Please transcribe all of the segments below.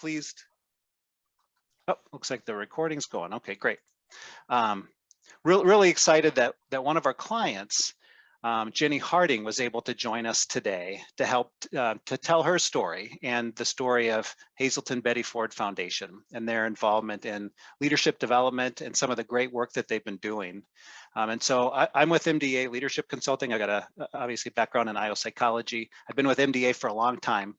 pleased. Oh, looks like the recording's going. Okay, great. Really excited that one of our clients, Jenny Harding, was able to join us today to help to tell her story and the story of Hazelton Betty Ford Foundation and their involvement in leadership development and some of the great work that they've been doing. And so I'm with MDA Leadership Consulting. I got a obviously background in IO psychology. I've been with MDA for a long time.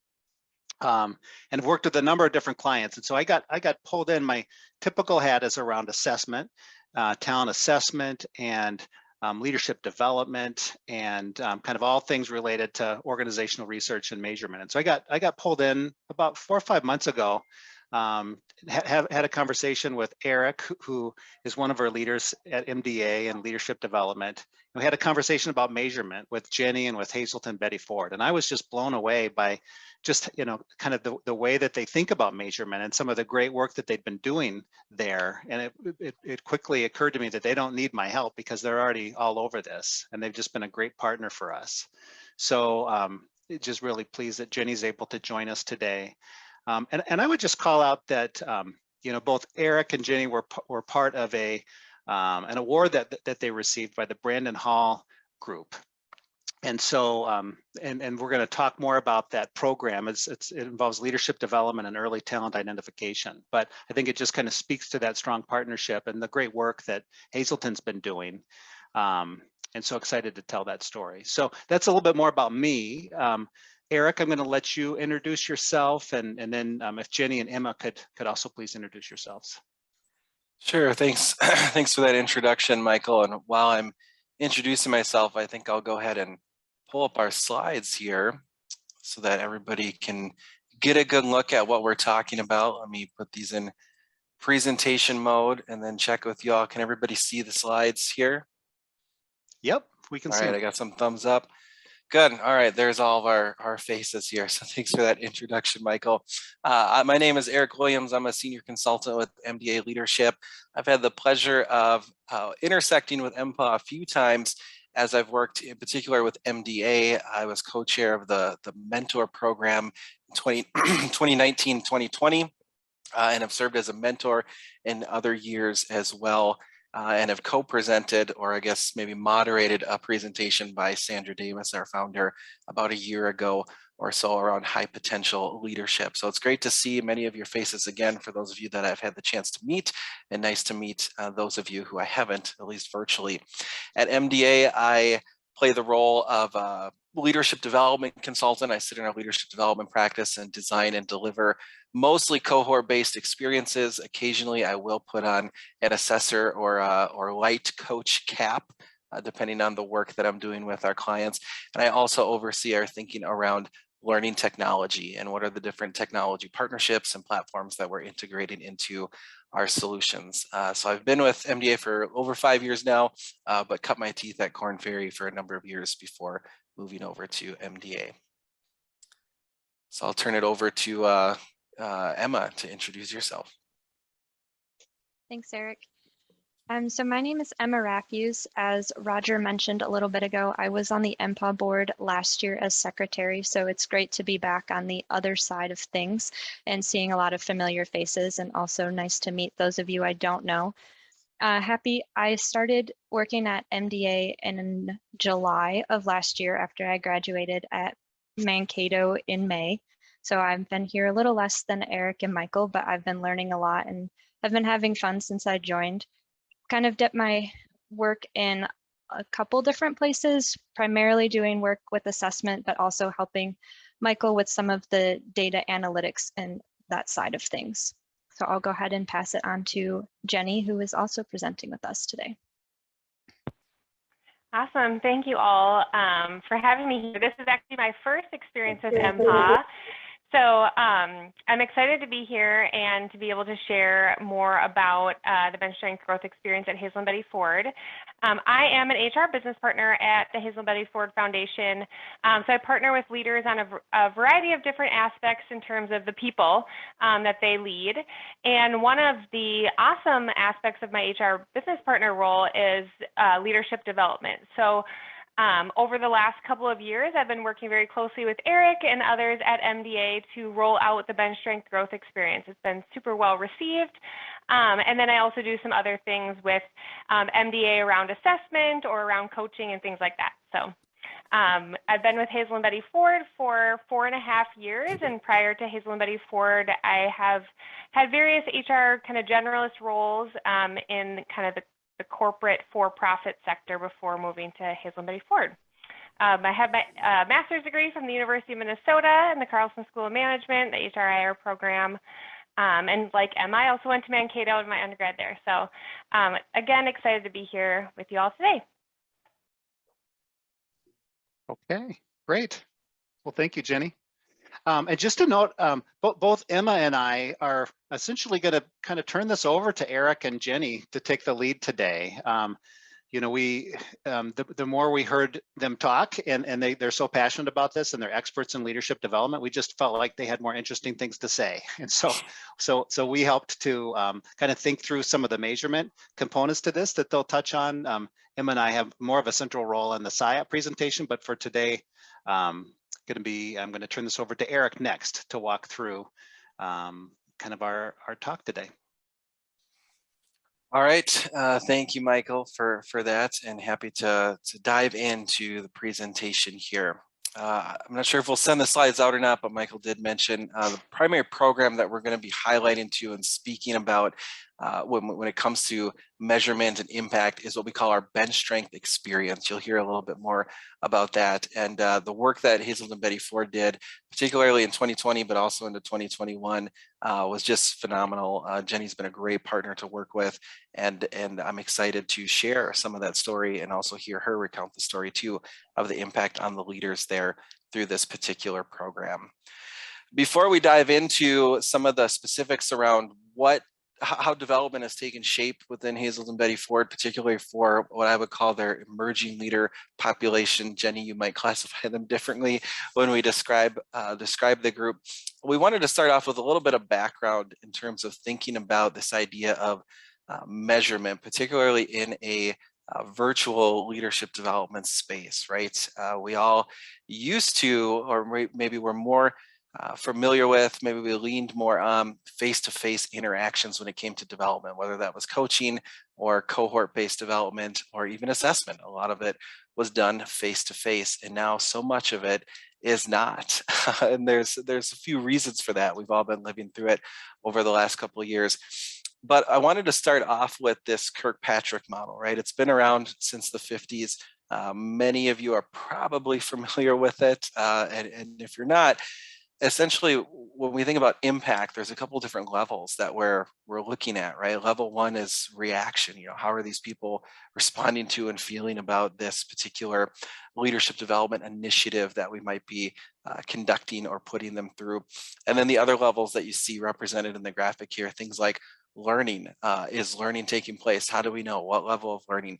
And have worked with a number of different clients. And so I got pulled in. My typical hat is around assessment, talent assessment, and leadership development, and kind of all things related to organizational research and measurement. And so I got pulled in about 4 or 5 months ago. Had a conversation with Erik, who is one of our leaders at MDA and leadership development. We had a conversation about measurement with Jenny and with Hazelton Betty Ford, and I was just blown away by just, kind of the way that they think about measurement and some of the great work that they've been doing there. And it quickly occurred to me that they don't need my help because they're already all over this, and they've just been a great partner for us. So just really pleased that Jenny's able to join us today. And I would just call out that both Erik and Jenny were part of an award that they received by the Brandon Hall Group. And so, and we're going to talk more about that program. It involves leadership development and early talent identification. But I think it just kind of speaks to that strong partnership and the great work that Hazelton's been doing. And so excited to tell that story. So that's a little bit more about me. Erik, I'm going to let you introduce yourself, and then if Jenny and Emma could also please introduce yourselves. Sure, thanks. Thanks for that introduction, Michael. And while I'm introducing myself, I think I'll go ahead and pull up our slides here so that everybody can get a good look at what we're talking about. Let me put these in presentation mode and then check with y'all. Can everybody see the slides here? Yep, we can see. All right, I got some thumbs up. Good. All right, there's all of our faces here. So thanks for that introduction, Michael. My name is Erik Williams. I'm a senior consultant with MDA Leadership. I've had the pleasure of intersecting with MPA a few times as I've worked in particular with MDA. I was co-chair of the mentor program in 2019, 2020, and have served as a mentor in other years as well. And have co-presented, or I guess maybe moderated, a presentation by Sandra Davis, our founder, about a year ago or so around high potential leadership. So it's great to see many of your faces again for those of you that I've had the chance to meet, and nice to meet those of you who I haven't, at least virtually. At MDA, I play the role of leadership development consultant. I sit in our leadership development practice and design and deliver mostly cohort-based experiences. Occasionally, I will put on an assessor or light coach cap, depending on the work that I'm doing with our clients. And I also oversee our thinking around learning technology and what are the different technology partnerships and platforms that we're integrating into our solutions. So I've been with MDA for over 5 years now, but cut my teeth at Korn Ferry for a number of years before moving over to MDA. So I'll turn it over to Emma to introduce yourself. Thanks, Erik. So my name is Emma Rafuse. As Roger mentioned a little bit ago, I was on the MPA board last year as secretary, so it's great to be back on the other side of things and seeing a lot of familiar faces, and also nice to meet those of you I don't know. I started working at MDA in July of last year after I graduated at Mankato in May. So I've been here a little less than Erik and Michael, but I've been learning a lot and have been having fun since I joined. Kind of dipped my work in a couple different places, primarily doing work with assessment, but also helping Michael with some of the data analytics and that side of things. So I'll go ahead and pass it on to Jenny, who is also presenting with us today. Awesome. Thank you all for having me here. This is actually my first experience with MPA. So I'm excited to be here and to be able to share more about the bench strength growth experience at Hazelton Betty Ford. I am an HR business partner at the Hazelton Betty Ford Foundation. So I partner with leaders on a variety of different aspects in terms of the people that they lead. And one of the awesome aspects of my HR business partner role is leadership development. So Over the last couple of years, I've been working very closely with Erik and others at MDA to roll out the bench strength growth experience. It's been super well received. And then I also do some other things with MDA around assessment or around coaching and things like that. So I've been with Hazel and Betty Ford for 4.5 years, and prior to Hazel and Betty Ford, I have had various HR kind of generalist roles in kind of the corporate for-profit sector before moving to Hazel and Betty Ford. I have my master's degree from the University of Minnesota in the Carlson School of Management, the HRIR program. And like Emma, I also went to Mankato in my undergrad there. So again, excited to be here with you all today. Okay, great. Well, thank you, Jenny. And just a note, both Emma and I are essentially going to kind of turn this over to Erik and Jenny to take the lead today. You know, the more we heard them talk, and they're so passionate about this, and they're experts in leadership development, we just felt like they had more interesting things to say. And so we helped to kind of think through some of the measurement components to this that they'll touch on. Emma and I have more of a central role in the SIOP presentation, but for today, I'm going to turn this over to Erik next to walk through kind of our talk today. All right, thank you, Michael, for that, and happy to dive into the presentation here. I'm not sure if we'll send the slides out or not, but Michael did mention the primary program that we're going to be highlighting to and speaking about when it comes to measurement and impact is what we call our bench strength experience. You'll hear a little bit more about that. And the work that Hazel and Betty Ford did, particularly in 2020, but also into 2021, was just phenomenal. Jenny's been a great partner to work with, and I'm excited to share some of that story and also hear her recount the story too of the impact on the leaders there through this particular program. Before we dive into some of the specifics around how development has taken shape within Hazel and Betty Ford, particularly for what I would call their emerging leader population. Jenny, you might classify them differently when we describe the group. We wanted to start off with a little bit of background in terms of thinking about this idea of measurement, particularly in a virtual leadership development space, right? We all used to, or maybe we're more familiar with, maybe we leaned more on face-to-face interactions when it came to development, whether that was coaching or cohort-based development or even assessment. A lot of it was done face-to-face, and now so much of it is not. And there's a few reasons for that. We've all been living through it over the last couple of years. But I wanted to start off with this Kirkpatrick model, right? It's been around since the 50s. Many of you are probably familiar with it, and if you're not, essentially, when we think about impact, there's a couple of different levels that we're looking at, right? Level one is reaction. You know, how are these people responding to and feeling about this particular leadership development initiative that we might be conducting or putting them through? And then the other levels that you see represented in the graphic here, things like learning. Is learning taking place? How do we know? What level of learning?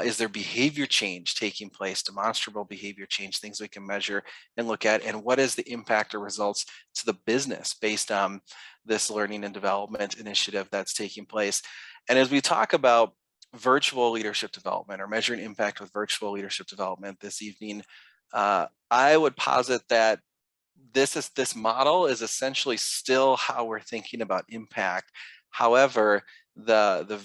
Is there behavior change taking place, demonstrable behavior change, things we can measure and look at? And what is the impact or results to the business based on this learning and development initiative that's taking place? And as we talk about virtual leadership development or measuring impact with virtual leadership development this evening, I would posit that this model is essentially still how we're thinking about impact. However, the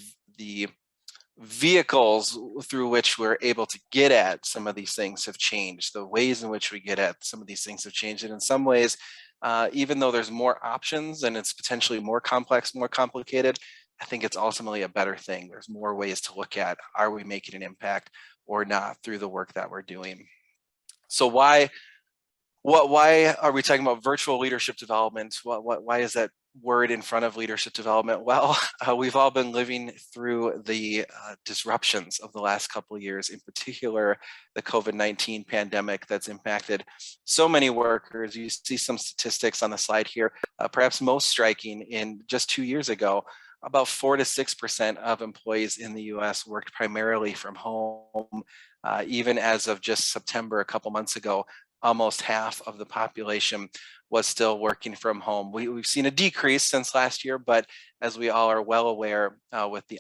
vehicles through which we're able to get at some of these things have changed. The ways in which we get at some of these things have changed. And in some ways, even though there's more options and it's potentially more complex, more complicated, I think it's ultimately a better thing. There's more ways to look at, are we making an impact or not through the work that we're doing? So why are we talking about virtual leadership development? Why is that word in front of leadership development? Well, we've all been living through the disruptions of the last couple of years, in particular, the COVID-19 pandemic that's impacted so many workers. You see some statistics on the slide here, perhaps most striking in just 2 years ago, about 4 to 6% of employees in the US worked primarily from home. Even as of just September, a couple months ago, almost half of the population was still working from home. We've seen a decrease since last year, but as we all are well aware, with the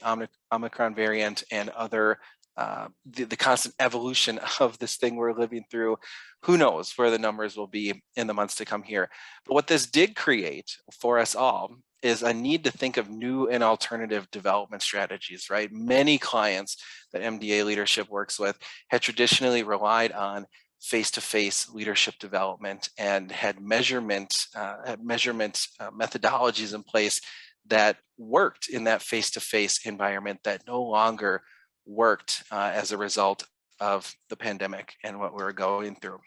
Omicron variant and other the constant evolution of this thing we're living through. Who knows where the numbers will be in the months to come here. But what this did create for us all is a need to think of new and alternative development strategies, right? Many clients that MDA Leadership works with had traditionally relied on face-to-face leadership development and had measurement methodologies in place that worked in that face-to-face environment that no longer worked as a result of the pandemic and what we're going through.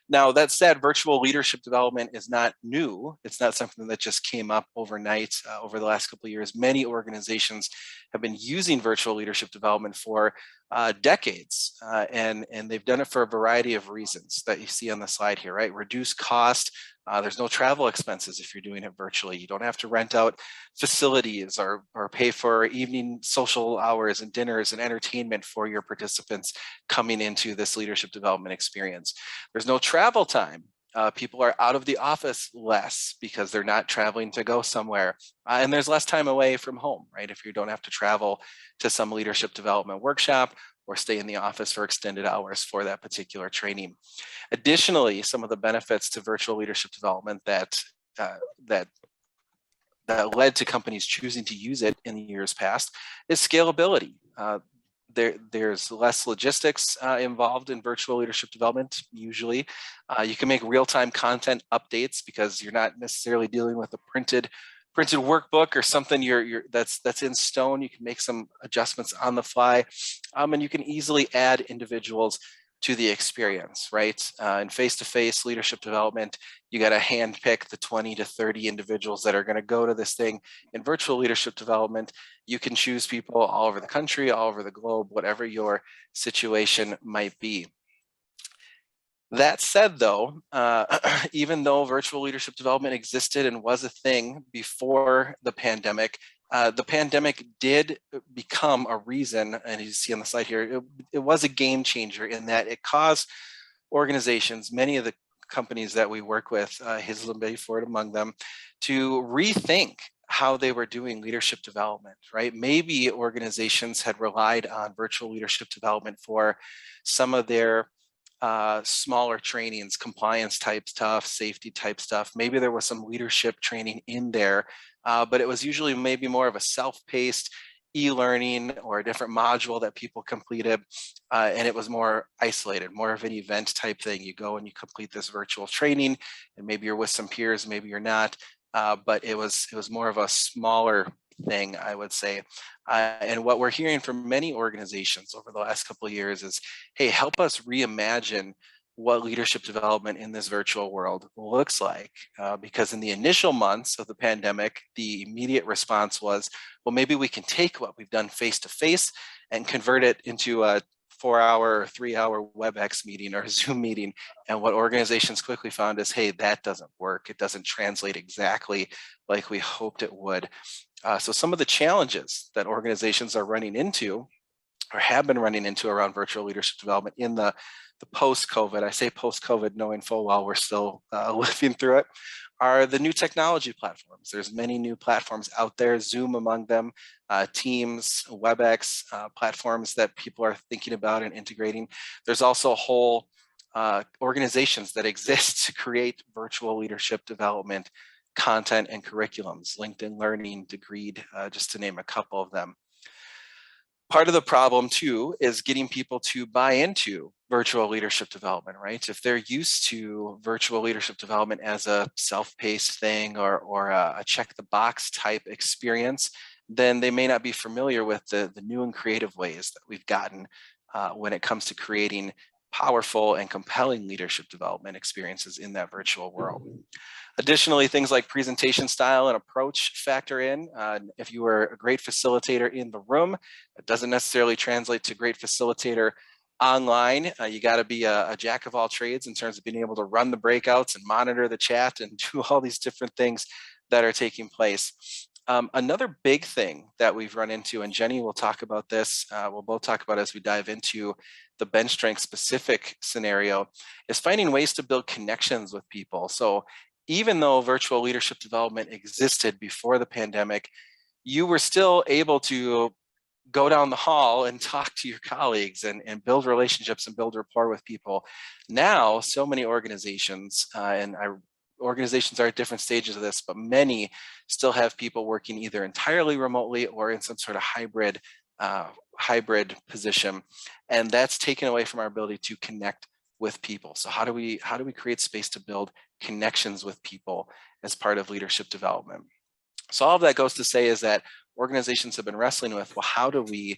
Now, that said, virtual leadership development is not new. It's not something that just came up overnight over the last couple of years. Many organizations have been using virtual leadership development for decades, and they've done it for a variety of reasons that you see on the slide here, right? Reduce cost. There's no travel expenses if you're doing it virtually. You don't have to rent out facilities or pay for evening social hours and dinners and entertainment for your participants coming into this leadership development experience. There's no travel time. People are out of the office less because they're not traveling to go somewhere. And there's less time away from home, right? If you don't have to travel to some leadership development workshop or stay in the office for extended hours for that particular training. Additionally, some of the benefits to virtual leadership development that led to companies choosing to use it in the years past is scalability. There's less logistics involved in virtual leadership development. Usually, you can make real-time content updates because you're not necessarily dealing with a printed workbook or something that's in stone. You can make some adjustments on the fly, and you can easily add individuals to the experience, right? In face-to-face leadership development, you got to handpick the 20 to 30 individuals that are going to go to this thing. In virtual leadership development, you can choose people all over the country, all over the globe, whatever your situation might be. That said, though, even though virtual leadership development existed and was a thing before the pandemic did become a reason, and you see on the slide here, it was a game changer in that it caused organizations, many of the companies that we work with, Hazel and Betty Ford among them, to rethink how they were doing leadership development, right? Maybe organizations had relied on virtual leadership development for some of their smaller trainings, compliance type stuff, safety type stuff. Maybe there was some leadership training in there, but it was usually maybe more of a self-paced e-learning or a different module that people completed, and it was more isolated, more of an event type thing. You go and you complete this virtual training, and maybe you're with some peers, maybe you're not, but it was more of a smaller thing, I would say. And what we're hearing from many organizations over the last couple of years is, hey, help us reimagine what leadership development in this virtual world looks like. Because in the initial months of the pandemic, the immediate response was, well, maybe we can take what we've done face-to-face and convert it into a 4-hour or 3-hour WebEx meeting or Zoom meeting. And what organizations quickly found is, hey, that doesn't work. It doesn't translate exactly like we hoped it would. So some of the challenges that organizations are running into or have been running into around virtual leadership development in the post-COVID, I say post-COVID knowing full well we're still living through it, are the new technology platforms. There's many new platforms out there, Zoom among them, Teams, WebEx, platforms that people are thinking about and integrating. There's also whole organizations that exist to create virtual leadership development content and curriculums, LinkedIn Learning, Degreed, just to name a couple of them. Part of the problem too is getting people to buy into virtual leadership development, right? If they're used to virtual leadership development as a self-paced thing or a check the box type experience, then they may not be familiar with the new and creative ways that we've gotten when it comes to creating powerful and compelling leadership development experiences in that virtual world. Additionally, things like presentation style and approach factor in. If you are a great facilitator in the room, it doesn't necessarily translate to great facilitator online. You got to be a jack of all trades in terms of being able to run the breakouts and monitor the chat and do all these different things that are taking place. Another big thing that we've run into, and Jenny will talk about this, we'll both talk about as we dive into the bench strength specific scenario, is finding ways to build connections with people. So even though virtual leadership development existed before the pandemic, you were still able to go down the hall and talk to your colleagues and build relationships and build rapport with people. Now, so many organizations, organizations are at different stages of this, but many still have people working either entirely remotely or in some sort of hybrid position. And that's taken away from our ability to connect with people. So how do we create space to build connections with people as part of leadership development? So all of that goes to say is that organizations have been wrestling with, well, how do we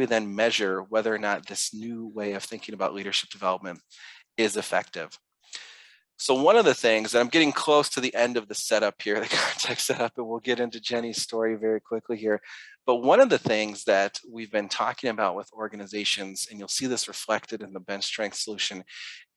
then measure whether or not this new way of thinking about leadership development is effective? So one of the things, and I'm getting close to the end of the setup here, the context setup, and we'll get into Jenny's story very quickly here. But one of the things that we've been talking about with organizations, and you'll see this reflected in the bench strength solution,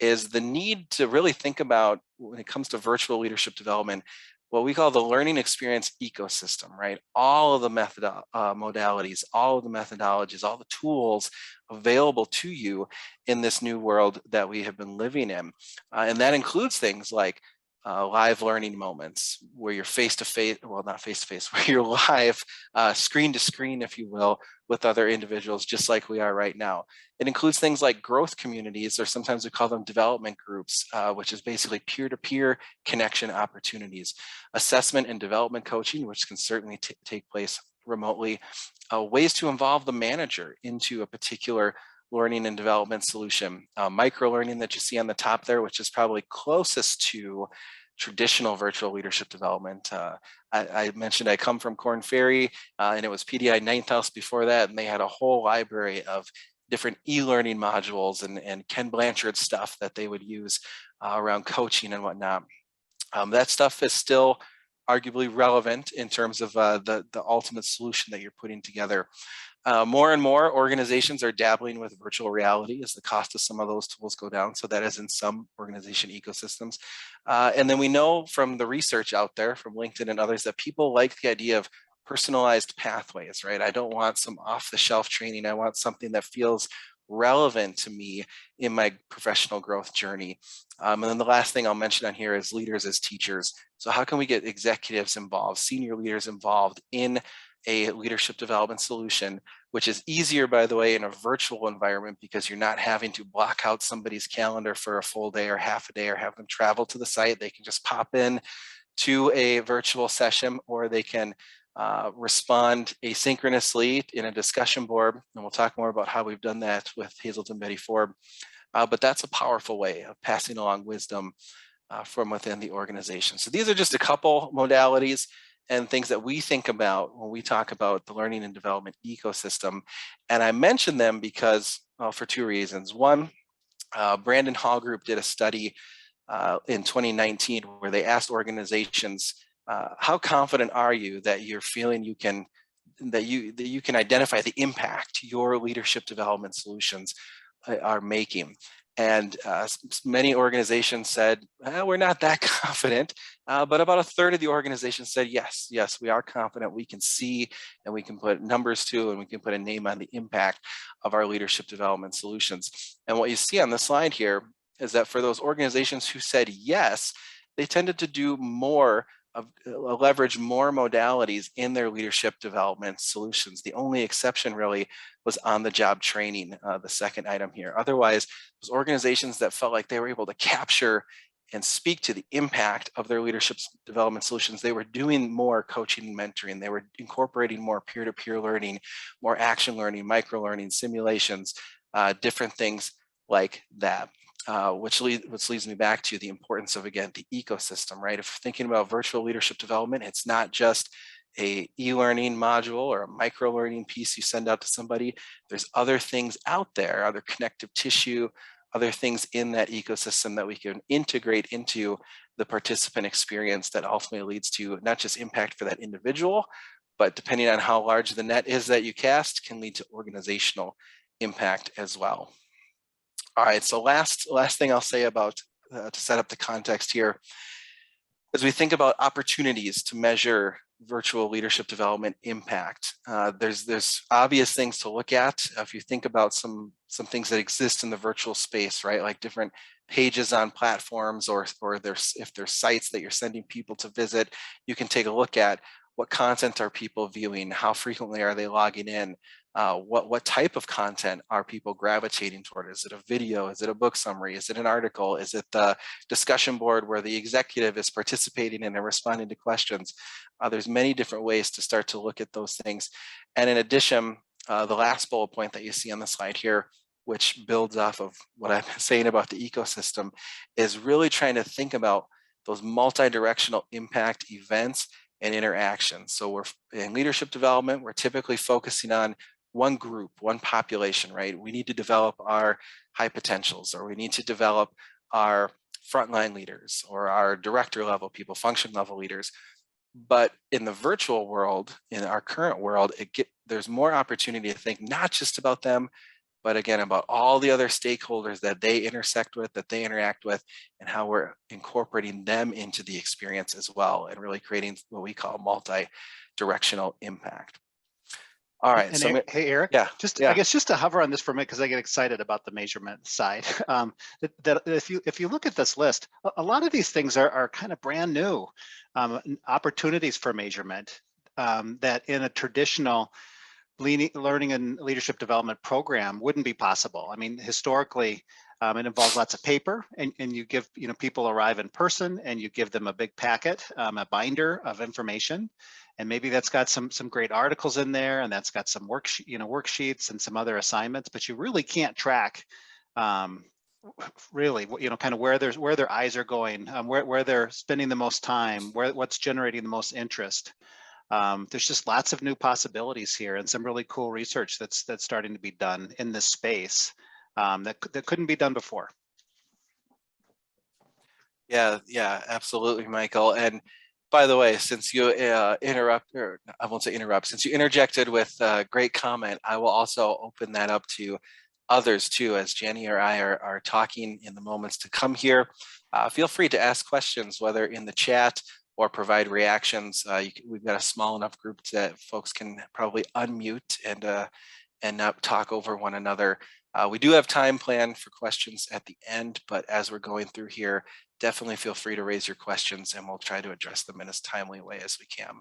is the need to really think about, when it comes to virtual leadership development, what we call the learning experience ecosystem, right? All of the modalities, all of the methodologies, all the tools available to you in this new world that we have been living in. And that includes things like live learning moments where you're face-to-face, well, not face-to-face, where you're live, screen-to-screen, if you will, with other individuals, just like we are right now. It includes things like growth communities, or sometimes we call them development groups, which is basically peer-to-peer connection opportunities, assessment and development coaching, which can certainly take place remotely, ways to involve the manager into a particular learning and development solution, micro-learning that you see on the top there, which is probably closest to traditional virtual leadership development. I mentioned I come from Korn Ferry, and it was PDI 9th House before that, and they had a whole library of different e-learning modules and Ken Blanchard stuff that they would use around coaching and whatnot. That stuff is still arguably relevant in terms of the ultimate solution that you're putting together. More and more organizations are dabbling with virtual reality as the cost of some of those tools go down. So that is in some organization ecosystems. And then we know from the research out there from LinkedIn and others that people like the idea of personalized pathways, right? I don't want some off-the-shelf training. I want something that feels relevant to me in my professional growth journey. And then the last thing I'll mention on here is leaders as teachers. So how can we get executives involved, senior leaders involved in a leadership development solution, which is easier, by the way, in a virtual environment because you're not having to block out somebody's calendar for a full day or half a day or have them travel to the site. They can just pop in to a virtual session, or they can respond asynchronously in a discussion board. And we'll talk more about how we've done that with Hazelton Betty Ford. But that's a powerful way of passing along wisdom from within the organization. So these are just a couple modalities and things that we think about when we talk about the learning and development ecosystem. And I mention them because, well, for two reasons. One, Brandon Hall Group did a study in 2019 where they asked organizations, how confident are you that you're feeling you can identify the impact your leadership development solutions are making? And many organizations said, we're not that confident, but about a third of the organization said, yes, we are confident. We can see and we can put numbers to, and we can put a name on the impact of our leadership development solutions. And what you see on the slide here is that for those organizations who said yes, they tended to do more leverage more modalities in their leadership development solutions. The only exception really was on-the-job training, the second item here. Otherwise, those organizations that felt like they were able to capture and speak to the impact of their leadership development solutions, they were doing more coaching and mentoring. They were incorporating more peer-to-peer learning, more action learning, micro-learning, simulations, different things like that. Which leads me back to the importance of, again, the ecosystem, right? If you're thinking about virtual leadership development, it's not just a e-learning module or a micro-learning piece you send out to somebody. There's other things out there, other connective tissue, other things in that ecosystem that we can integrate into the participant experience that ultimately leads to not just impact for that individual, but depending on how large the net is that you cast, can lead to organizational impact as well. All right, so last thing I'll say about to set up the context here, as we think about opportunities to measure virtual leadership development impact, there's obvious things to look at. If you think about some things that exist in the virtual space, right, like different pages on platforms, or if there's sites that you're sending people to visit, you can take a look at what content are people viewing? How frequently are they logging in? What type of content are people gravitating toward? Is it a video? Is it a book summary? Is it an article? Is it the discussion board where the executive is participating and they're responding to questions? There's many different ways to start to look at those things. And in addition, the last bullet point that you see on the slide here, which builds off of what I've been saying about the ecosystem, is really trying to think about those multi-directional impact events and interactions. So we're in leadership development, we're typically focusing on one group, one population, right? We need to develop our high potentials, or we need to develop our frontline leaders or our director level people, function level leaders. But in the virtual world, in our current world, there's more opportunity to think not just about them, but again, about all the other stakeholders that they intersect with, that they interact with, and how we're incorporating them into the experience as well, and really creating what we call multi-directional impact. All right. And So, hey, Eric, yeah, I guess just to hover on this for a minute, because I get excited about the measurement side. That if you look at this list, a lot of these things are kind of brand new opportunities for measurement that in a traditional learning and leadership development program wouldn't be possible. I mean, historically, it involves lots of paper, and you give, people arrive in person and you give them a big packet, a binder of information. And maybe that's got some great articles in there, and that's got some worksheets and some other assignments, but you really can't track really, kind of where their eyes are going, where they're spending the most time, what's generating the most interest. There's just lots of new possibilities here, and some really cool research that's starting to be done in this space that couldn't be done before. Yeah, absolutely, Michael. And by the way, since you since you interjected with a great comment, I will also open that up to others too, as Jenny or I are talking in the moments to come here. Feel free to ask questions, whether in the chat or provide reactions. We've got a small enough group that folks can probably unmute and not talk over one another. We do have time planned for questions at the end, but as we're going through here, definitely feel free to raise your questions and we'll try to address them in as timely way as we can.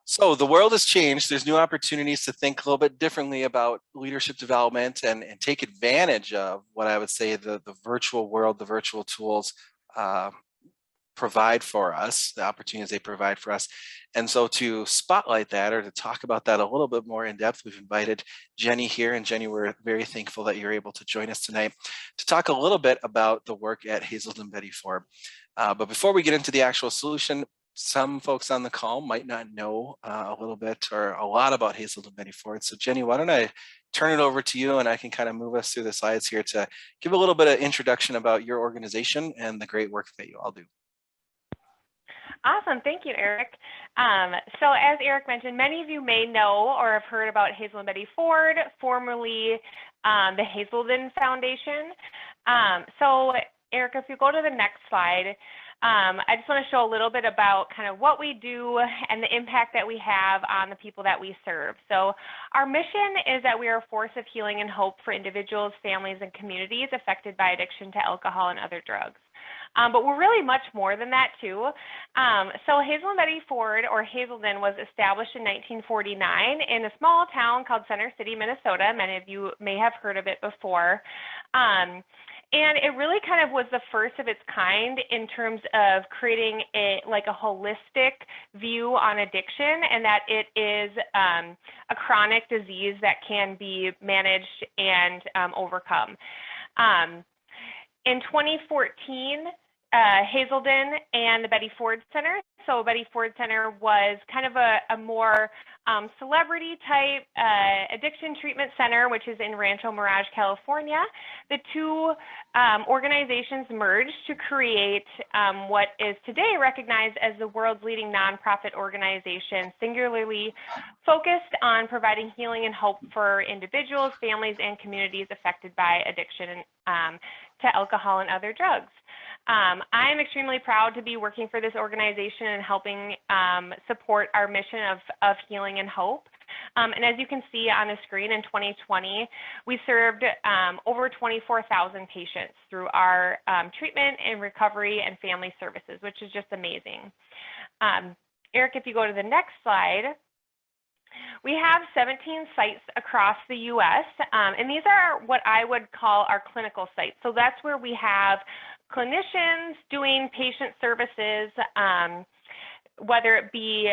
So the world has changed. There's new opportunities to think a little bit differently about leadership development and take advantage of what I would say the virtual world, the virtual tools provide for us, the opportunities they provide for us. And so to spotlight that, or to talk about that a little bit more in depth, we've invited Jenny here. And Jenny, we're very thankful that you're able to join us tonight to talk a little bit about the work at Hazelden Betty Ford. But before we get into the actual solution, some folks on the call might not know a little bit or a lot about Hazelden Betty Ford. So Jenny, why don't I turn it over to you, and I can kind of move us through the slides here to give a little bit of introduction about your organization and the great work that you all do. Awesome. Thank you, Eric. So as Eric mentioned, many of you may know or have heard about Hazelden Betty Ford, formerly the Hazelden Foundation. So Eric, if you go to the next slide, I just want to show a little bit about kind of what we do and the impact that we have on the people that we serve. So our mission is that we are a force of healing and hope for individuals, families, and communities affected by addiction to alcohol and other drugs. But we're really much more than that too. So Hazelden Betty Ford, or Hazelden, was established in 1949 in a small town called Center City, Minnesota. Many of you may have heard of it before. And it really kind of was the first of its kind in terms of creating a holistic view on addiction, and that it is a chronic disease that can be managed and overcome. In 2014, Hazelden and the Betty Ford Center. So Betty Ford Center was kind of a more celebrity type addiction treatment center, which is in Rancho Mirage, California. The two organizations merged to create what is today recognized as the world's leading nonprofit organization, singularly focused on providing healing and hope for individuals, families, and communities affected by addiction to alcohol and other drugs. I am extremely proud to be working for this organization and helping support our mission of healing and hope. And as you can see on the screen, in 2020, we served over 24,000 patients through our treatment and recovery and family services, which is just amazing. Eric, if you go to the next slide, we have 17 sites across the U.S., and these are what I would call our clinical sites. So that's where we have clinicians doing patient services, whether it be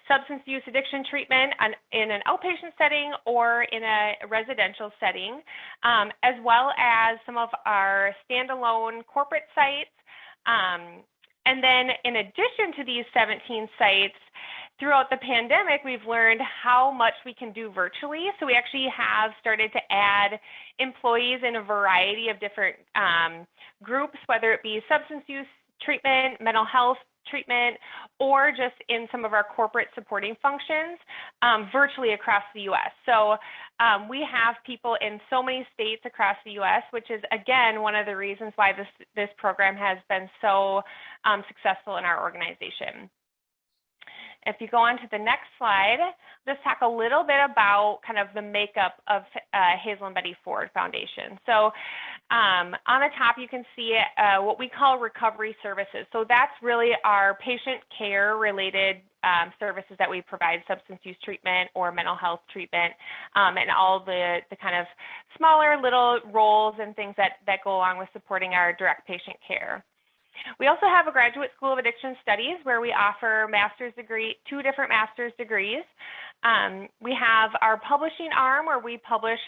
substance use addiction treatment in an outpatient setting or in a residential setting, as well as some of our standalone corporate sites. And then in addition to these 17 sites, throughout the pandemic, we've learned how much we can do virtually. So we actually have started to add employees in a variety of different groups, whether it be substance use treatment, mental health treatment, or just in some of our corporate supporting functions virtually across the U.S. So we have people in so many states across the U.S., which is, again, one of the reasons why this program has been so successful in our organization. If you go on to the next slide, let's talk a little bit about kind of the makeup of Hazel and Betty Ford Foundation. So on the top, you can see what we call recovery services. So that's really our patient care related services that we provide, substance use treatment or mental health treatment, and all the kind of smaller little roles and things that go along with supporting our direct patient care. We also have a Graduate School of Addiction Studies where we offer two different master's degrees. We have our publishing arm where we publish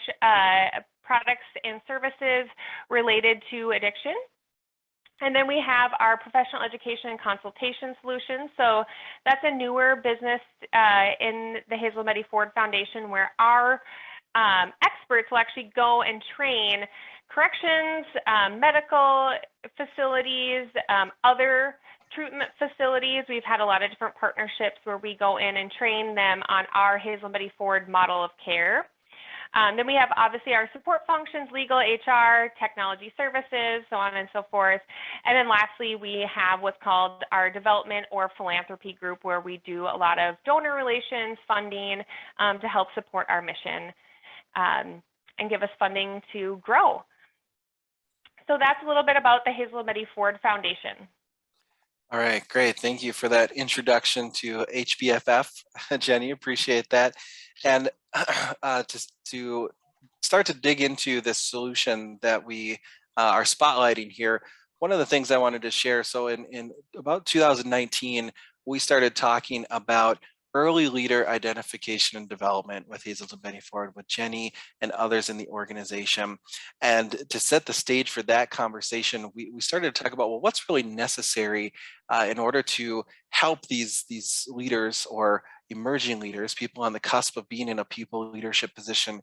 products and services related to addiction. And then we have our professional education and consultation solutions. So that's a newer business in the Hazel and Betty Ford Foundation where our experts will actually go and train corrections, medical facilities, other treatment facilities. We've had a lot of different partnerships where we go in and train them on our Hazel and Betty Ford model of care. Then we have obviously our support functions, legal, HR, technology services, so on and so forth. And then lastly, we have what's called our development or philanthropy group where we do a lot of donor relations, funding to help support our mission and give us funding to grow. So that's a little bit about the Hazel and Betty Ford Foundation. All right, great. Thank you for that introduction to HBFF, Jenny. Appreciate that. And to start to dig into this solution that we are spotlighting here, one of the things I wanted to share, so in about 2019, we started talking about early leader identification and development with Hazel and Betty Ford, with Jenny and others in the organization. And to set the stage for that conversation, we started to talk about, well, what's really necessary in order to help these leaders or emerging leaders, people on the cusp of being in a people leadership position,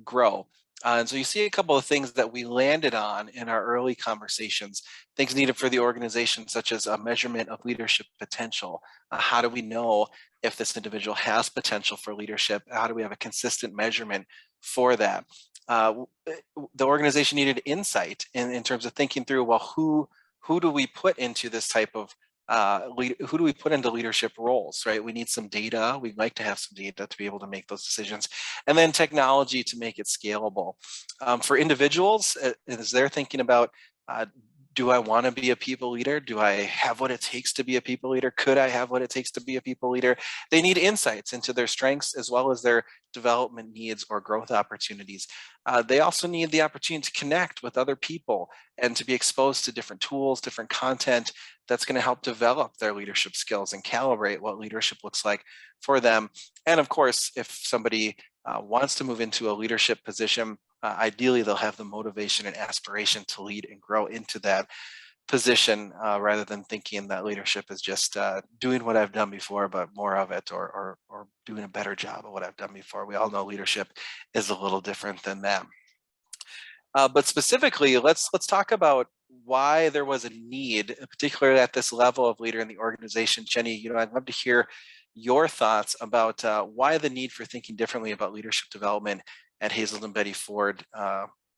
grow. And so you see a couple of things that we landed on in our early conversations, things needed for the organization, such as a measurement of leadership potential. How do we know if this individual has potential for leadership? How do we have a consistent measurement for that? The organization needed insight in terms of thinking through, well, who do we put into this type of who do we put into leadership roles, right? We need some data. We'd like to have some data to be able to make those decisions. And then technology to make it scalable. For individuals, as they're thinking about, do I want to be a people leader? Do I have what it takes to be a people leader? Could I have what it takes to be a people leader? They need insights into their strengths as well as their development needs or growth opportunities. They also need the opportunity to connect with other people and to be exposed to different tools, different content that's going to help develop their leadership skills and calibrate what leadership looks like for them. And of course, if somebody wants to move into a leadership position, ideally they'll have the motivation and aspiration to lead and grow into that position rather than thinking that leadership is just doing what I've done before, but more of it, or doing a better job of what I've done before. We all know leadership is a little different than that. But specifically, let's talk about why there was a need, particularly at this level of leader in the organization. Jenny, I'd love to hear your thoughts about why the need for thinking differently about leadership development at Hazel and Betty Ford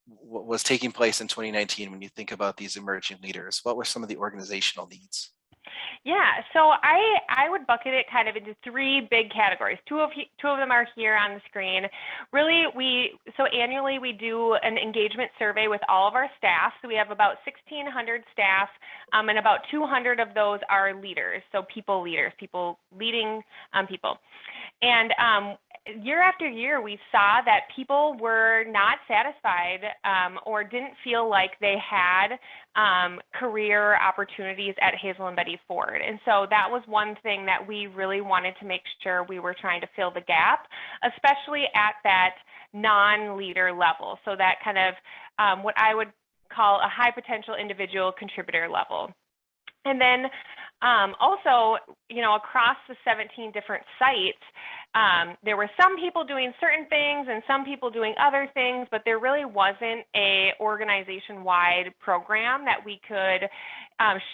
was taking place in 2019 when you think about these emerging leaders. What were some of the organizational needs? Yeah, so I would bucket it kind of into three big categories. Two of them are here on the screen. Really, so annually we do an engagement survey with all of our staff. So we have about 1,600 staff, and about 200 of those are leaders. So people leaders, people leading people. And year after year, we saw that people were not satisfied or didn't feel like they had career opportunities at Hazel and Betty Ford. And so that was one thing that we really wanted to make sure we were trying to fill the gap, especially at that non-leader level. So that kind of what I would call a high potential individual contributor level. And then also, across the 17 different sites, there were some people doing certain things and some people doing other things, but there really wasn't a organization-wide program that we could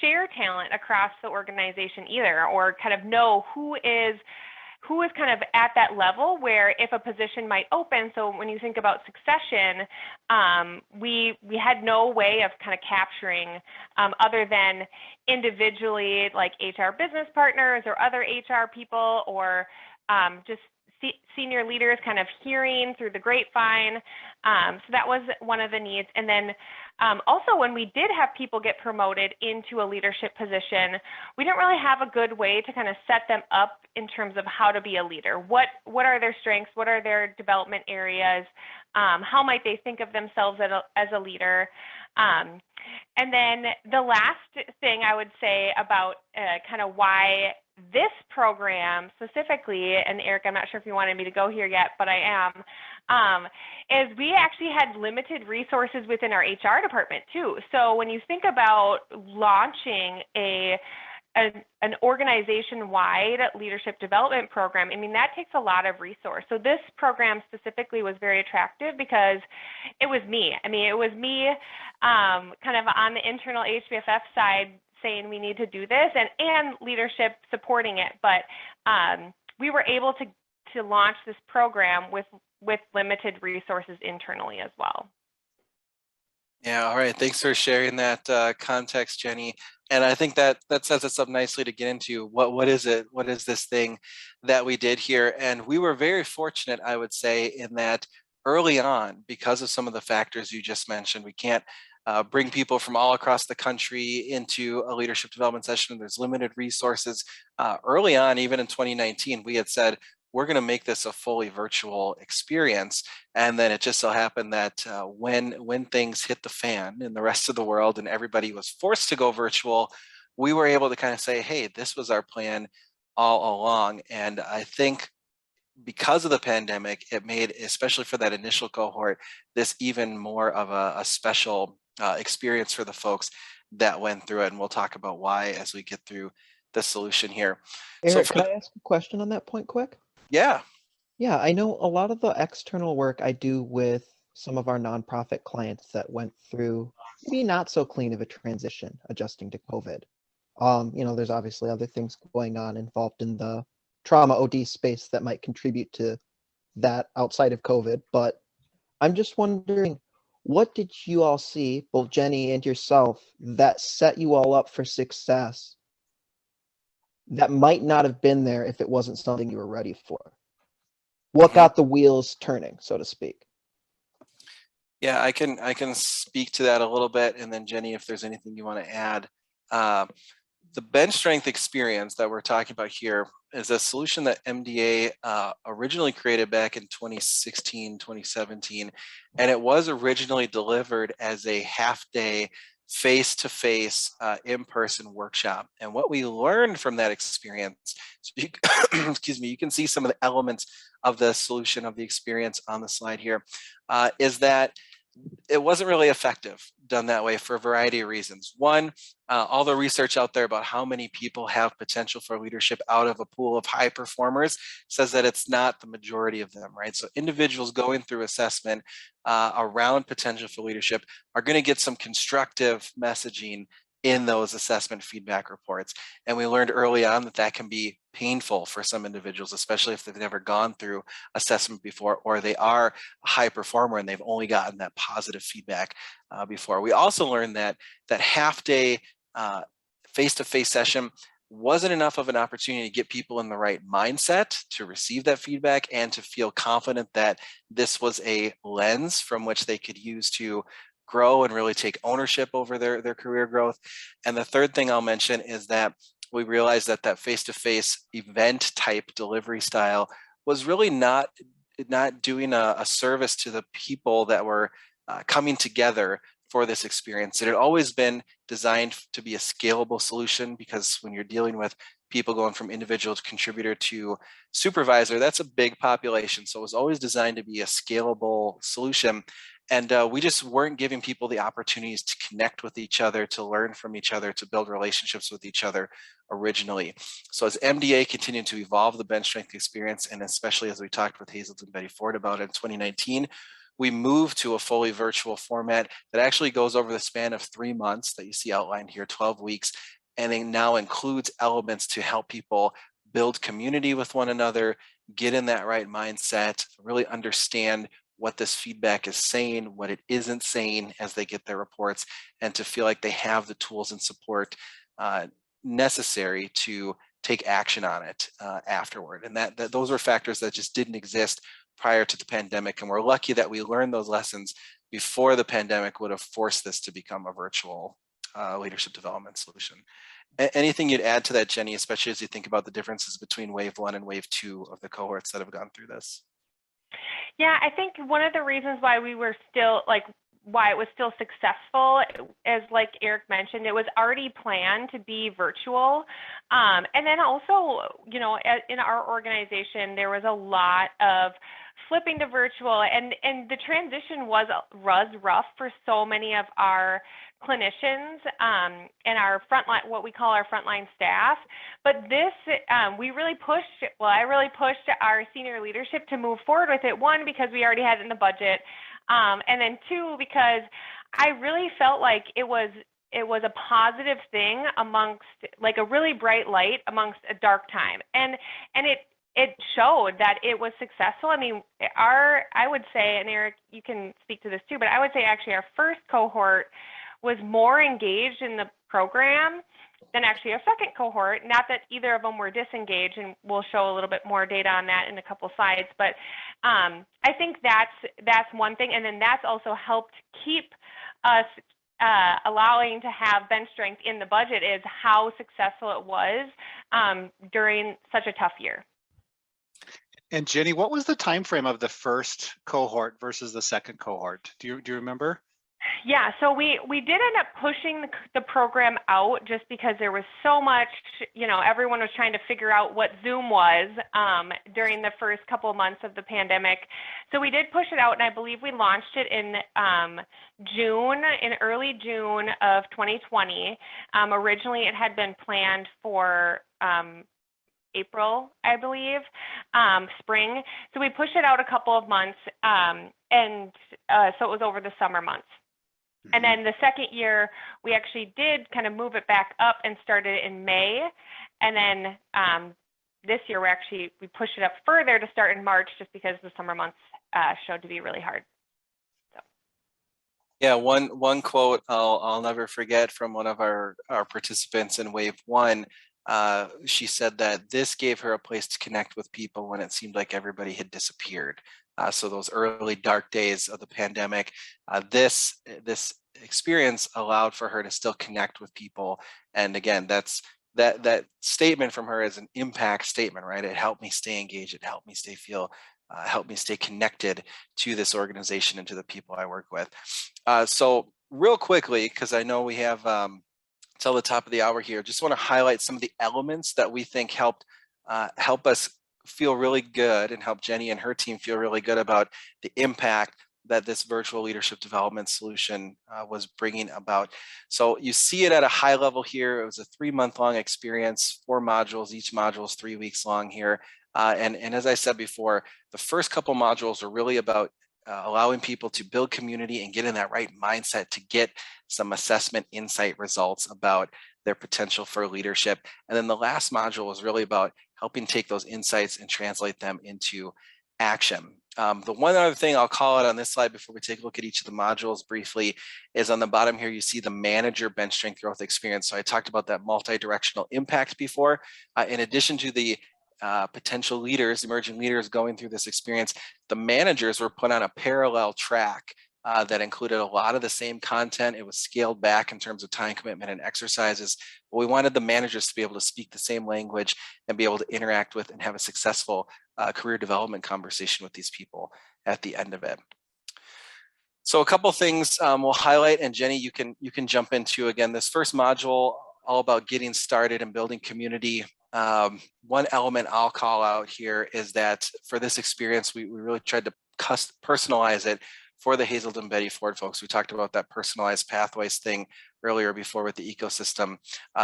share talent across the organization either, or kind of know who is kind of at that level where if a position might open. So when you think about succession, we had no way of kind of capturing other than individually, like HR business partners or other HR people, or just senior leaders kind of hearing through the grapevine. So that was one of the needs. And then also when we did have people get promoted into a leadership position, we didn't really have a good way to kind of set them up in terms of how to be a leader. What are their strengths? What are their development areas? How might they think of themselves as a leader? And then the last thing I would say about kind of why this program specifically, and Eric, I'm not sure if you wanted me to go here yet, but I am, is we actually had limited resources within our HR department too. So when you think about launching an organization-wide leadership development program, I mean, that takes a lot of resource. So this program specifically was very attractive because it was me. I mean, it was me kind of on the internal HBFF side saying we need to do this, and leadership supporting it. But we were able to launch this program with limited resources internally as well. Yeah, all right. Thanks for sharing that context, Jenny. And I think that sets us up nicely to get into what is it? What is this thing that we did here? And we were very fortunate, I would say, in that early on, because of some of the factors you just mentioned, we can't bring people from all across the country into a leadership development session. There's limited resources. Early on, even in 2019, we had said, we're going to make this a fully virtual experience. And then it just so happened that when things hit the fan in the rest of the world and everybody was forced to go virtual, we were able to kind of say, hey, this was our plan all along. And I think because of the pandemic, it made, especially for that initial cohort, this even more of a special experience for the folks that went through it. And we'll talk about why as we get through the solution here. Erik, can I ask a question on that point quick? Yeah. Yeah, I know a lot of the external work I do with some of our nonprofit clients that went through maybe not so clean of a transition adjusting to COVID. There's obviously other things going on involved in the trauma OD space that might contribute to that outside of COVID. But I'm just wondering, what did you all see, both Jenny and yourself, that set you all up for success that might not have been there if it wasn't something you were ready for? What got the wheels turning, so to speak? Yeah, I can speak to that a little bit, and then Jenny, if there's anything you want to add. The bench strength experience that we're talking about here is a solution that MDA originally created back in 2016, 2017, and it was originally delivered as a half-day face-to-face in-person workshop. And what we learned from that experience, so excuse me, you can see some of the elements of the solution of the experience on the slide here, is that it wasn't really effective done that way for a variety of reasons. One, all the research out there about how many people have potential for leadership out of a pool of high performers says that it's not the majority of them, right? So individuals going through assessment around potential for leadership are going to get some constructive messaging in those assessment feedback reports. And we learned early on that that can be painful for some individuals, especially if they've never gone through assessment before, or they are a high performer and they've only gotten that positive feedback before. We also learned that half-day face-to-face session wasn't enough of an opportunity to get people in the right mindset to receive that feedback and to feel confident that this was a lens from which they could use to grow and really take ownership over their career growth. And the third thing I'll mention is that we realized that that face-to-face event type delivery style was really not doing a service to the people that were coming together for this experience. It had always been designed to be a scalable solution, because when you're dealing with people going from individual to contributor to supervisor, that's a big population. So it was always designed to be a scalable solution. And we just weren't giving people the opportunities to connect with each other, to learn from each other, to build relationships with each other originally. So as MDA continued to evolve the bench strength experience, and especially as we talked with Hazelton Betty Ford about in 2019, we moved to a fully virtual format that actually goes over the span of 3 months that you see outlined here, 12 weeks, and it now includes elements to help people build community with one another, get in that right mindset, really understand what this feedback is saying, what it isn't saying as they get their reports, and to feel like they have the tools and support necessary to take action on it afterward. And that those were factors that just didn't exist prior to the pandemic. And we're lucky that we learned those lessons before the pandemic would have forced this to become a virtual leadership development solution. Anything you'd add to that, Jenny, especially as you think about the differences between wave 1 and wave 2 of the cohorts that have gone through this? Yeah, I think one of the reasons why we were still why it was still successful is, like Erik mentioned, it was already planned to be virtual. And then also, you know, in our organization, there was a lot of flipping to virtual, and the transition was rough for so many of our clinicians and our frontline, what we call our frontline staff. But this, we really pushed, well, I really pushed our senior leadership to move forward with it. One, because we already had it in the budget. And then two, because I really felt like it was a positive thing amongst, like a really bright light amongst a dark time. And it showed that it was successful. I mean, I would say, and Erik, you can speak to this too, but I would say actually our first cohort was more engaged in the program than actually our second cohort. Not that either of them were disengaged, and we'll show a little bit more data on that in a couple slides, but I think that's one thing. And then that's also helped keep us allowing to have bench strength in the budget, is how successful it was during such a tough year. And Jenny, what was the time frame of the first cohort versus the second cohort? Do you remember? Yeah, so we did end up pushing the program out just because there was so much, you know, everyone was trying to figure out what Zoom was during the first couple of months of the pandemic. So we did push it out, and I believe we launched it in early June of 2020. Originally, it had been planned for April, I believe, spring. So we pushed it out a couple of months, and so it was over the summer months. And then the second year, we actually did kind of move it back up and started it in May. And then this year, we pushed it up further to start in March, just because the summer months showed to be really hard. So. Yeah, one quote I'll never forget from one of our participants in Wave 1. She said that this gave her a place to connect with people when it seemed like everybody had disappeared. So those early dark days of the pandemic, this experience allowed for her to still connect with people. And again, that statement from her is an impact statement, right? It helped me stay engaged. It helped me helped me stay connected to this organization and to the people I work with. So real quickly, because I know we have till the top of the hour here, just want to highlight some of the elements that we think help us feel really good, and help Jenny and her team feel really good about the impact that this virtual leadership development solution was bringing about. So you see it at a high level here. It was a 3-month-long experience, 4 modules. Each module is 3 weeks long here. And as I said before, the first couple modules are really about allowing people to build community and get in that right mindset to get some assessment insight results about their potential for leadership. And then the last module was really about helping take those insights and translate them into action. The one other thing I'll call out on this slide before we take a look at each of the modules briefly is on the bottom here, you see the manager bench strength growth experience. So I talked about that multi-directional impact before. In addition to the potential leaders, emerging leaders going through this experience, the managers were put on a parallel track that included a lot of the same content. It was scaled back in terms of time commitment and exercises, but we wanted the managers to be able to speak the same language and be able to interact with and have a successful career development conversation with these people at the end of it. So a couple things we'll highlight, and Jenny, you can jump into again this first module, all about getting started and building community. One element I'll call out here is that for this experience, we really tried to personalize it for the Hazelden Betty Ford folks. We talked about that personalized pathways thing earlier before with the ecosystem.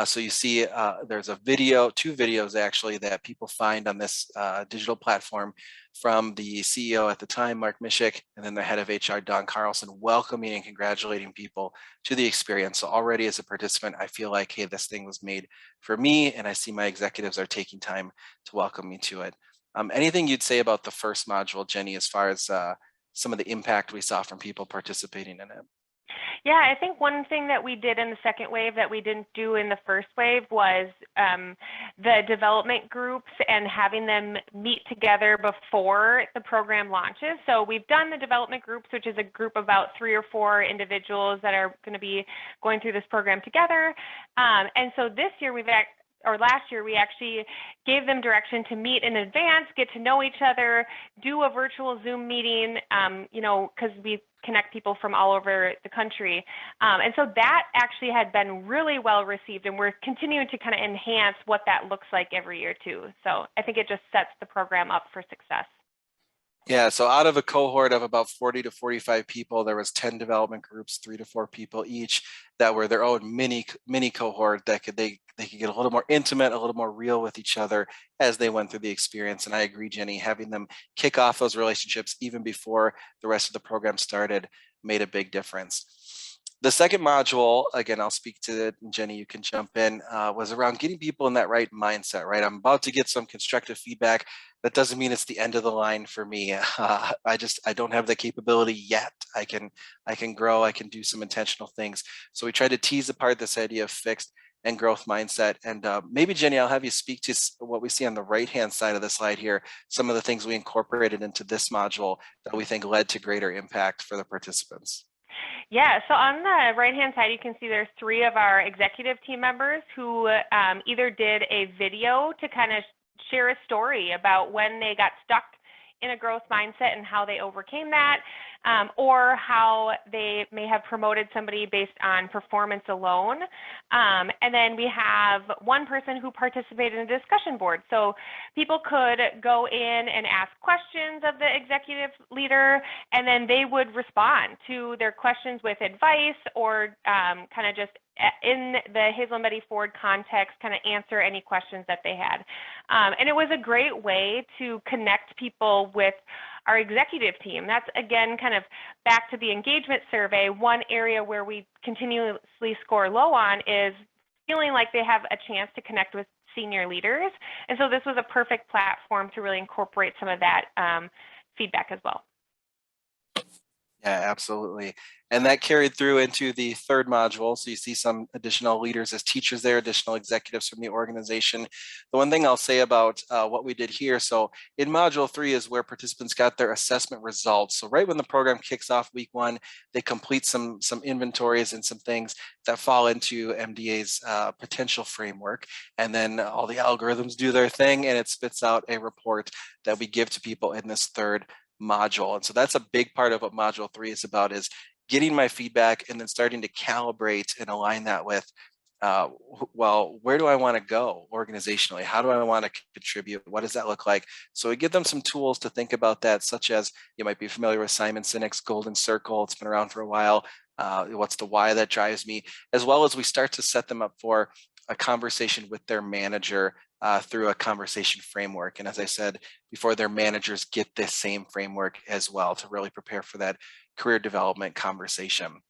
So you see there's a video, 2 videos actually, that people find on this digital platform from the CEO at the time, Mark Mishik, and then the head of HR, Don Carlson, welcoming and congratulating people to the experience. So already as a participant, I feel like, hey, this thing was made for me, and I see my executives are taking time to welcome me to it. Anything you'd say about the first module, Jenny, as far as some of the impact we saw from people participating in it? Yeah, I think one thing that we did in the second wave that we didn't do in the first wave was the development groups and having them meet together before the program launches. So we've done the development groups, which is a group of about 3 or 4 individuals that are going to be going through this program together. And so this year last year, we actually gave them direction to meet in advance, get to know each other, do a virtual Zoom meeting, because we connect people from all over the country. And so that actually had been really well received, and we're continuing to kind of enhance what that looks like every year too. So I think it just sets the program up for success. Yeah, so out of a cohort of about 40 to 45 people, there was 10 development groups, 3 to 4 people each, that were their own mini cohort that they could get a little more intimate, a little more real with each other as they went through the experience. And I agree, Jenny, having them kick off those relationships even before the rest of the program started made a big difference. The second module, again, I'll speak to it, and Jenny, you can jump in, was around getting people in that right mindset, right? I'm about to get some constructive feedback. That doesn't mean it's the end of the line for me. I don't have the capability yet. I can grow, I can do some intentional things. So we try to tease apart this idea of fixed and growth mindset. And maybe Jenny, I'll have you speak to what we see on the right-hand side of the slide here, some of the things we incorporated into this module that we think led to greater impact for the participants. Yeah, so on the right-hand side, you can see there's 3 of our executive team members who either did a video to kind of share a story about when they got stuck in a growth mindset and how they overcame that, or how they may have promoted somebody based on performance alone. And then we have one person who participated in a discussion board. So people could go in and ask questions of the executive leader, and then they would respond to their questions with advice or kind of just in the Hazelden Betty Ford context, kind of answer any questions that they had. And it was a great way to connect people with our executive team. That's, again, kind of back to the engagement survey. One area where we continuously score low on is feeling like they have a chance to connect with senior leaders. And so this was a perfect platform to really incorporate some of that feedback as well. Yeah, absolutely. And that carried through into the third module. So you see some additional leaders as teachers there, additional executives from the organization. The one thing I'll say about what we did here, so in module 3 is where participants got their assessment results. So right when the program kicks off week 1, they complete some inventories and some things that fall into MDA's potential framework. And then all the algorithms do their thing, and it spits out a report that we give to people in this third module. And so that's a big part of what module 3 is about, is getting my feedback and then starting to calibrate and align that with, well, where do I want to go organizationally? How do I want to contribute? What does that look like? So we give them some tools to think about that, such as, you might be familiar with Simon Sinek's Golden Circle. It's been around for a while. What's the why that drives me? As well as we start to set them up for a conversation with their manager through a conversation framework. And as I said before, their managers get this same framework as well to really prepare for that career development conversation.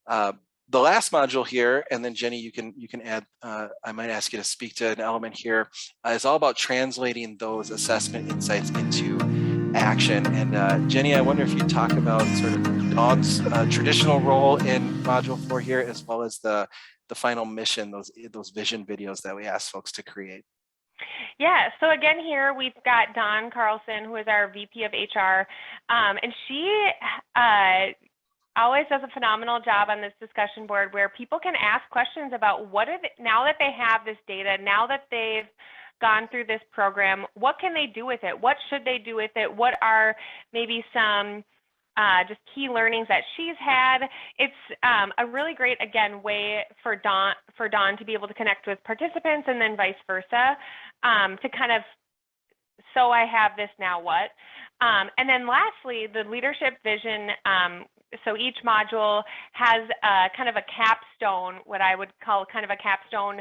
The last module here, and then Jenny, you can add, I might ask you to speak to an element here, is all about translating those assessment insights into action. And Jenny, I wonder if you'd talk about sort of Dawn's traditional role in Module 4 here, as well as the final mission, those vision videos that we asked folks to create. Yeah, so again here we've got Dawn Carlson, who is our VP of HR, and she always does a phenomenal job on this discussion board where people can ask questions about now that they have this data, now that they've gone through this program, what can they do with it? What should they do with it? What are maybe some just key learnings that she's had? It's a really great, again, way for Dawn to be able to connect with participants, and then vice versa, to kind of, so I have this, now what? And then lastly, the leadership vision. So each module has kind of a capstone, what I would call kind of a capstone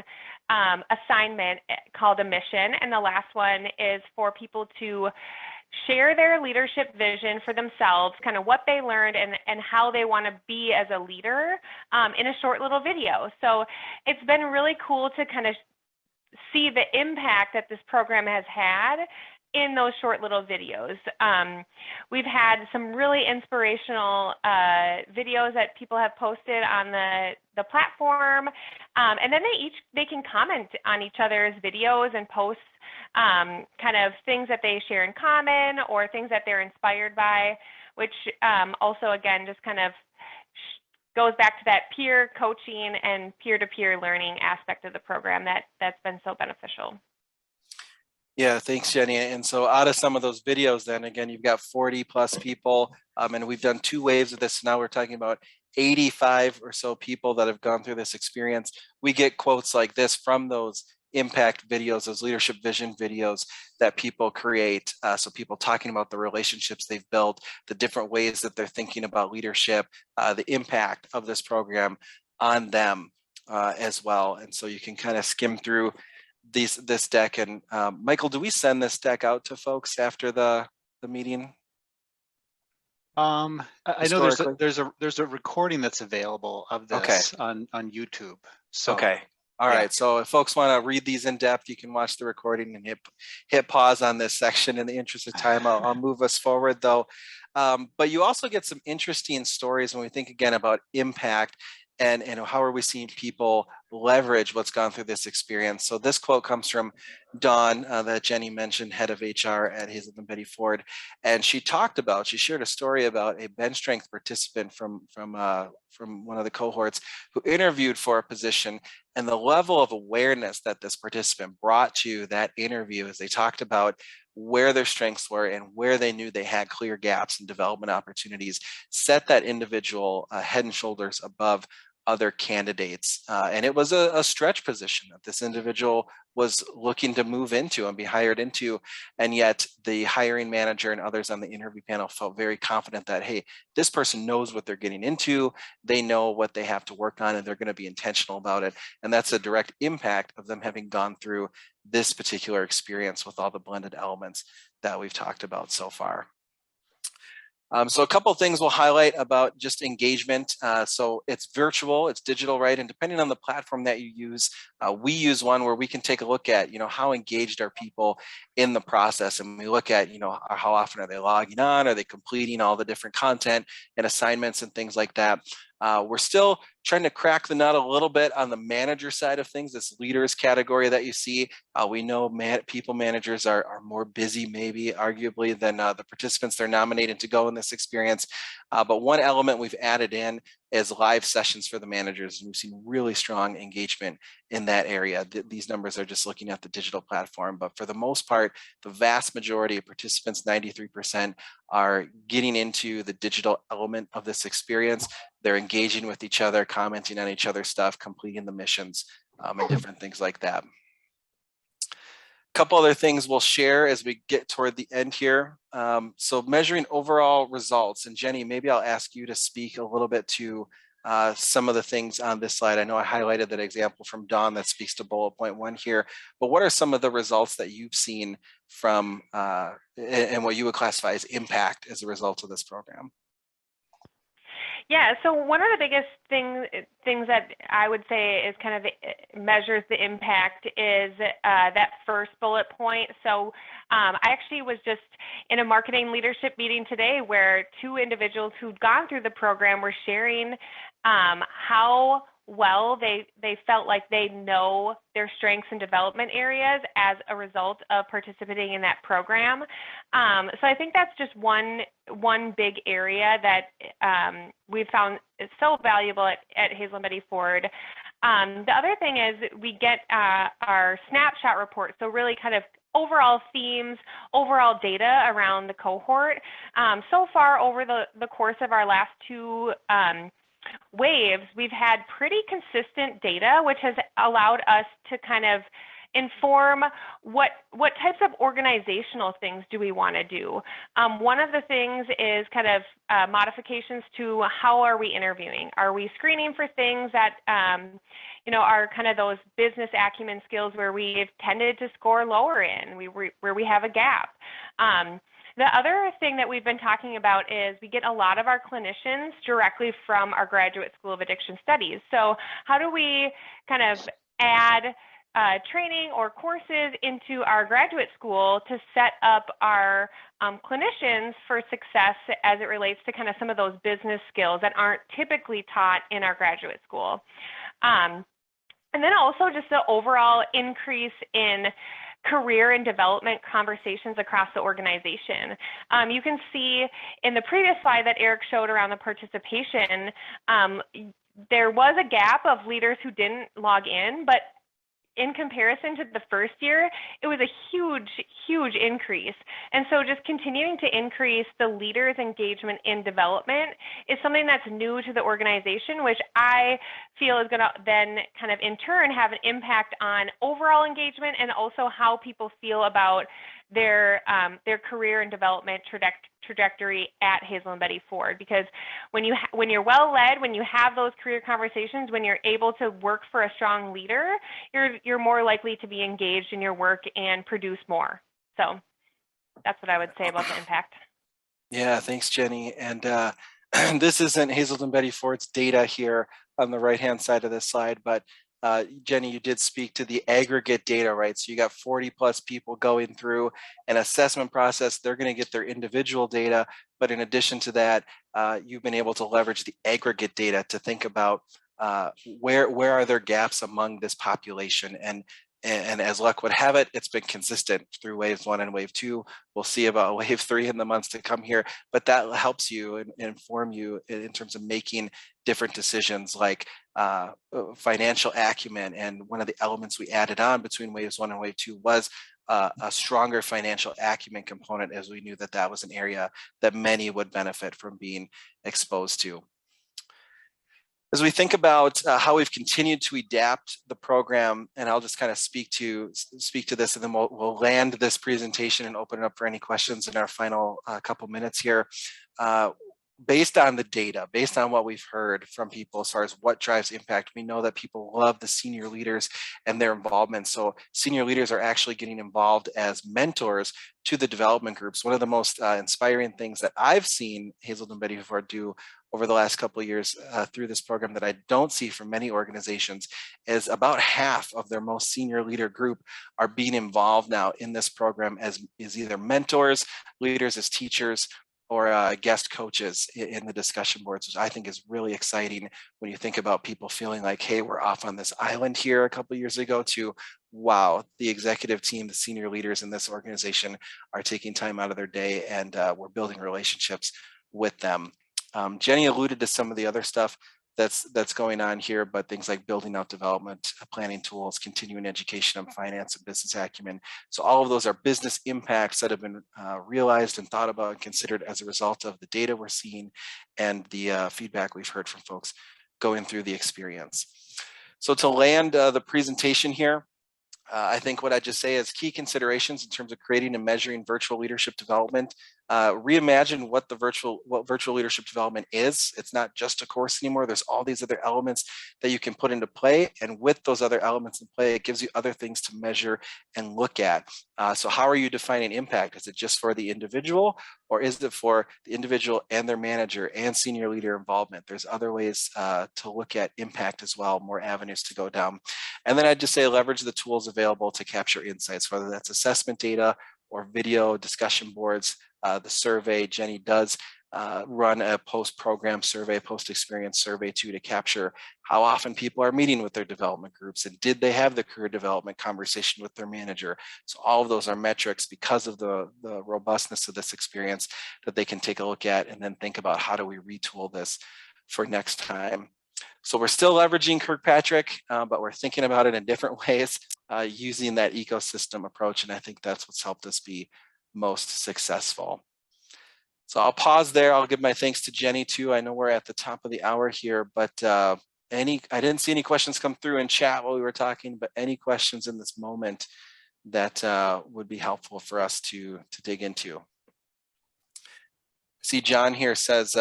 assignment called a mission. And the last one is for people to share their leadership vision for themselves, kind of what they learned and how they want to be as a leader in a short little video. So it's been really cool to kind of see the impact that this program has had in those short little videos. We've had some really inspirational videos that people have posted on the platform, and then they can comment on each other's videos and posts kind of things that they share in common or things that they're inspired by, which also again just kind of goes back to that peer coaching and peer-to-peer learning aspect of the program that's been so beneficial. Yeah, thanks, Jenny. And so out of some of those videos, then again, you've got 40 plus people, and we've done 2 waves of this. Now we're talking about 85 or so people that have gone through this experience. We get quotes like this from those impact videos, those leadership vision videos that people create. So people talking about the relationships they've built, the different ways that they're thinking about leadership, the impact of this program on them as well. And so you can kind of skim through this deck. And Michael, do we send this deck out to folks after the meeting? I know there's a recording that's available of this on YouTube. So okay. All right. So if folks want to read these in depth, you can watch the recording and hit pause on this section. In the interest of time, I'll move us forward though. But you also get some interesting stories when we think again about impact and how are we seeing people leverage what's gone through this experience. So this quote comes from Dawn that Jenny mentioned, head of HR at Hazelton Betty Ford. And she shared a story about a bench strength participant from one of the cohorts who interviewed for a position, and the level of awareness that this participant brought to that interview as they talked about where their strengths were and where they knew they had clear gaps and development opportunities set that individual head and shoulders above other candidates. And it was a stretch position that this individual was looking to move into and be hired into. And yet the hiring manager and others on the interview panel felt very confident that, hey, this person knows what they're getting into. They know what they have to work on and they're going to be intentional about it. And that's a direct impact of them having gone through this particular experience with all the blended elements that we've talked about so far. So a couple of things we'll highlight about just engagement. So it's virtual, it's digital, right? And depending on the platform that you use, we use one where we can take a look at, how engaged are people in the process. And we look at, how often are they logging on? Are they completing all the different content and assignments and things like that? We're still trying to crack the nut a little bit on the manager side of things, this leaders category that you see. We know people managers are more busy, maybe arguably, than the participants they're nominated to go in this experience. But one element we've added in is live sessions for the managers. And we've seen really strong engagement in that area. These numbers are just looking at the digital platform, but for the most part, the vast majority of participants, 93%, are getting into the digital element of this experience. They're engaging with each other, commenting on each other's stuff, completing the missions, and different things like that. Couple other things we'll share as we get toward the end here. So measuring overall results, and Jenny, maybe I'll ask you to speak a little bit to some of the things on this slide. I know I highlighted that example from Dawn that speaks to bullet point 1 here, but what are some of the results that you've seen from and what you would classify as impact as a result of this program? Yeah, so one of the biggest things that I would say is kind of measures the impact is that first bullet point. So I actually was just in a marketing leadership meeting today where two individuals who'd gone through the program were sharing how well they felt like they know their strengths and development areas as a result of participating in that program. So I think that's just one big area that we've found is so valuable at Hazelton Betty Ford. The other thing is we get our snapshot report, so really kind of overall themes, overall data around the cohort. So far over the course of our last two waves, we've had pretty consistent data, which has allowed us to kind of inform what types of organizational things do we want to do. One of the things is kind of modifications to how are we interviewing? Are we screening for things that are kind of those business acumen skills where we've tended to score lower in, where we have a gap? The other thing that we've been talking about is we get a lot of our clinicians directly from our Graduate School of Addiction Studies. So how do we kind of add training or courses into our graduate school to set up our clinicians for success as it relates to kind of some of those business skills that aren't typically taught in our graduate school. And then also just the overall increase in career and development conversations across the organization. You can see in the previous slide that Erik showed around the participation, there was a gap of leaders who didn't log in, but in comparison to the first year, it was a huge, huge increase. And so just continuing to increase the leaders' engagement in development is something that's new to the organization, which I feel is going to then kind of in turn have an impact on overall engagement and also how people feel about their career and development trajectory at Hazelton Betty Ford. Because when you're well led, when you have those career conversations, when you're able to work for a strong leader, you're more likely to be engaged in your work and produce more. So that's what I would say about the impact. Yeah, thanks, Jenny. And this isn't Hazelton Betty Ford's data here on the right-hand side of this slide, but Jenny, you did speak to the aggregate data, right? So you got 40 plus people going through an assessment process. They're going to get their individual data, but in addition to that, you've been able to leverage the aggregate data to think about where are there gaps among this population. And as luck would have it, it's been consistent through waves 1 and wave 2. We'll see about wave 3 in the months to come here, but that helps you and inform you in terms of making different decisions like financial acumen. And one of the elements we added on between waves 1 and wave 2 was a stronger financial acumen component, as we knew that that was an area that many would benefit from being exposed to. As we think about how we've continued to adapt the program, and I'll just kind of speak to this, and then we'll land this presentation and open it up for any questions in our final couple minutes here. Based on the data, based on what we've heard from people as far as what drives impact, we know that people love the senior leaders and their involvement. So senior leaders are actually getting involved as mentors to the development groups. One of the most inspiring things that I've seen Hazelton Betty Ford do over the last couple of years through this program that I don't see from many organizations is about half of their most senior leader group are being involved now in this program as either mentors, leaders as teachers, or guest coaches in the discussion boards, which I think is really exciting when you think about people feeling like, hey, we're off on this island here a couple of years ago, to wow, the executive team, the senior leaders in this organization are taking time out of their day, and we're building relationships with them. Jenny alluded to some of the other stuff that's going on here, but things like building out development, planning tools, continuing education on finance and business acumen. So all of those are business impacts that have been realized and thought about and considered as a result of the data we're seeing and the feedback we've heard from folks going through the experience. So to land the presentation here, I think what I just say is key considerations in terms of creating and measuring virtual leadership development reimagine what virtual leadership development is. It's not just a course anymore. There's all these other elements that you can put into play. And with those other elements in play, it gives you other things to measure and look at. So how are you defining impact? Is it just for the individual, or is it for the individual and their manager and senior leader involvement? There's other ways to look at impact as well, more avenues to go down. And then I'd just say leverage the tools available to capture insights, whether that's assessment data or video discussion boards. The survey, Jenny does run a post-program survey, post-experience survey too, to capture how often people are meeting with their development groups, and did they have the career development conversation with their manager. So all of those are metrics because of the robustness of this experience that they can take a look at and then think about, how do we retool this for next time. So we're still leveraging Kirkpatrick, but we're thinking about it in different ways using that ecosystem approach. And I think that's what's helped us be most successful. So I'll pause there. I'll give my thanks to Jenny too. I know we're at the top of the hour here, but I didn't see any questions come through in chat while we were talking, but any questions in this moment that would be helpful for us to dig into. See, John here says,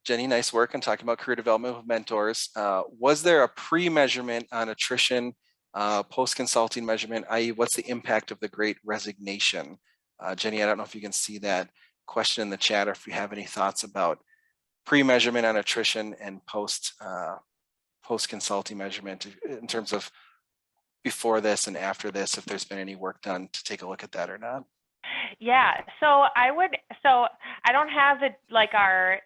Jenny, nice work on talking about career development with mentors. Was there a pre-measurement on attrition, post-consulting measurement, i.e. what's the impact of the Great Resignation? Jenny, I don't know if you can see that question in the chat, or if you have any thoughts about pre-measurement on attrition and post-consulting measurement in terms of before this and after this, if there's been any work done to take a look at that or not. Yeah, so I don't have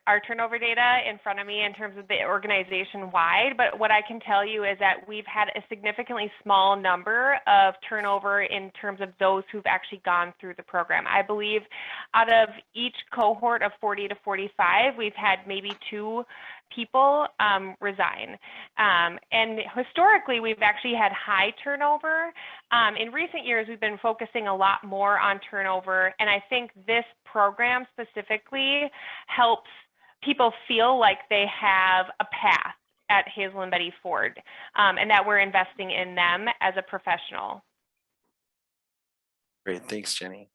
our turnover data in front of me in terms of the organization wide, but what I can tell you is that we've had a significantly small number of turnover in terms of those who've actually gone through the program. I believe out of each cohort of 40 to 45, we've had maybe 2 people resign. And historically, we've actually had high turnover. In recent years, we've been focusing a lot more on turnover. And I think this program specifically helps people feel like they have a path at Hazel and Betty Ford, and that we're investing in them as a professional. Great, thanks, Jenny.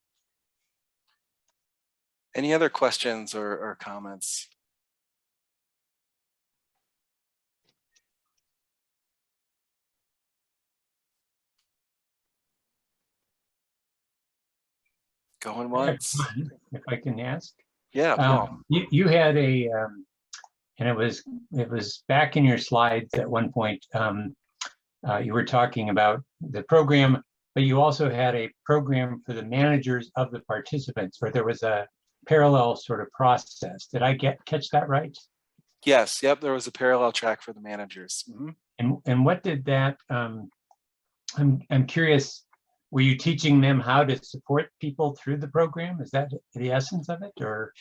Any other questions or comments? Going once. If I can ask. Yeah, Paul. You had a, and it was back in your slides at one point. You were talking about the program, but you also had a program for the managers of the participants, where there was a parallel sort of process. Did I catch that right? Yes. Yep. There was a parallel track for the managers. Mm-hmm. And what did that? I'm curious. Were you teaching them how to support people through the program? Is that the essence of it, or?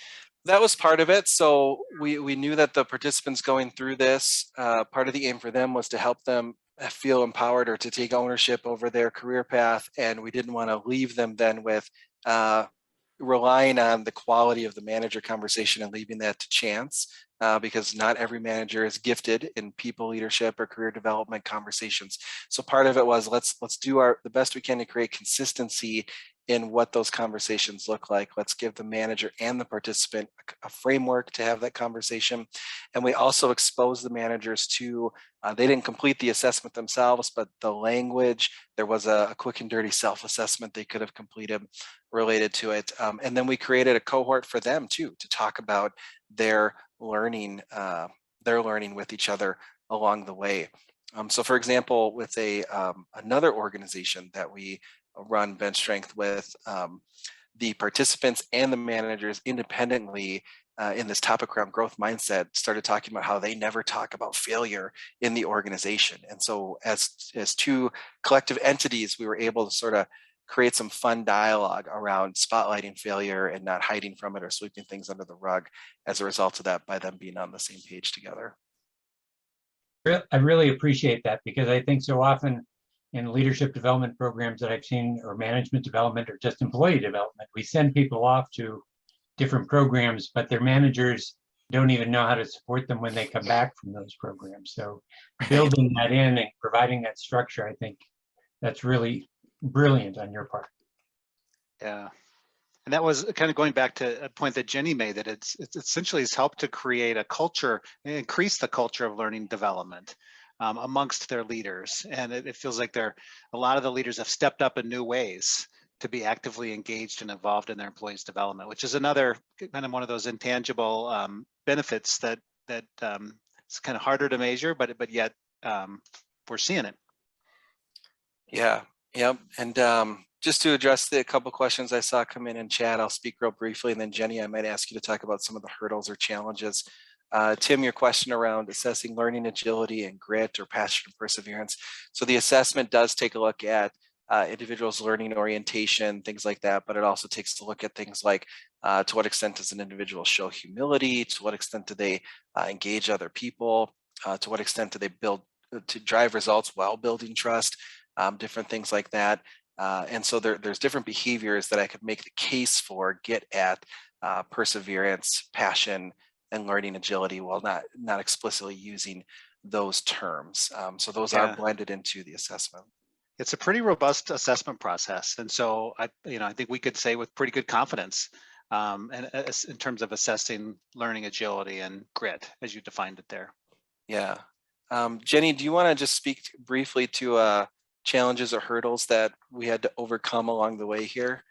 That was part of it. So we knew that the participants going through this, part of the aim for them was to help them feel empowered or to take ownership over their career path. And we didn't want to leave them then with relying on the quality of the manager conversation and leaving that to chance, because not every manager is gifted in people leadership or career development conversations. So part of it was let's do the best we can to create consistency in what those conversations look like. Let's give the manager and the participant a framework to have that conversation. And we also expose the managers to, they didn't complete the assessment themselves, but the language, there was a quick and dirty self-assessment they could have completed related to it. And then we created a cohort for them too, to talk about their learning with each other along the way. So for example, with another organization that we run bench strength with, the participants and the managers independently in this topic around growth mindset started talking about how they never talk about failure in the organization. And so as 2 collective entities, we were able to sort of create some fun dialogue around spotlighting failure and not hiding from it or sweeping things under the rug as a result of that, by them being on the same page together. I really appreciate that, because I think so often in leadership development programs that I've seen, or management development, or just employee development, we send people off to different programs, but their managers don't even know how to support them when they come back from those programs. So building that in and providing that structure, I think that's really brilliant on your part. Yeah. And that was kind of going back to a point that Jenny made, that it's essentially has helped to create a culture, increase the culture of learning development amongst their leaders. And it feels like a lot of the leaders have stepped up in new ways to be actively engaged and involved in their employees' development, which is another kind of one of those intangible benefits that it's kind of harder to measure, but yet we're seeing it. Yeah, yep. And just to address a couple questions I saw come in chat, I'll speak real briefly, and then Jenny, I might ask you to talk about some of the hurdles or challenges. Tim, your question around assessing learning agility and grit or passion and perseverance. So the assessment does take a look at individuals' learning orientation, things like that, but it also takes a look at things like to what extent does an individual show humility, to what extent do they engage other people, to what extent do they build to drive results while building trust, different things like that. And so there's different behaviors that I could make the case for get at perseverance, passion, and learning agility while not explicitly using those terms. So those are blended into the assessment. It's a pretty robust assessment process. And so I think we could say with pretty good confidence and in terms of assessing learning agility and grit, as you defined it there. Yeah. Jenny, do you want to just speak briefly to challenges or hurdles that we had to overcome along the way here?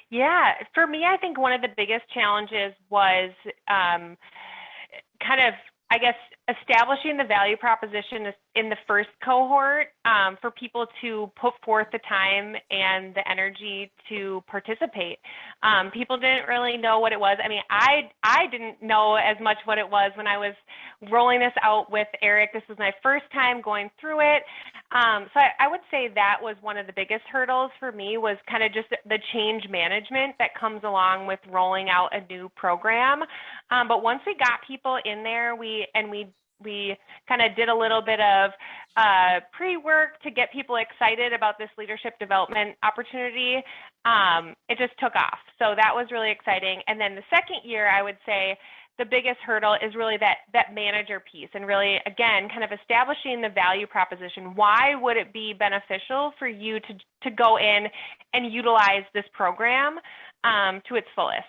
Yeah, for me, I think one of the biggest challenges was kind of, I guess, establishing the value proposition in the first cohort for people to put forth the time and the energy to participate. People didn't really know what it was. I mean, I didn't know as much what it was when I was rolling this out with Erik. This was my first time going through it. So I would say that was one of the biggest hurdles for me, was kind of just the change management that comes along with rolling out a new program. But once we got people in there, we kind of did a little bit of pre-work to get people excited about this leadership development opportunity. It just took off. So that was really exciting. And then the second year, I would say the biggest hurdle is really that manager piece, and really, again, kind of establishing the value proposition. Why would it be beneficial for you to go in and utilize this program to its fullest?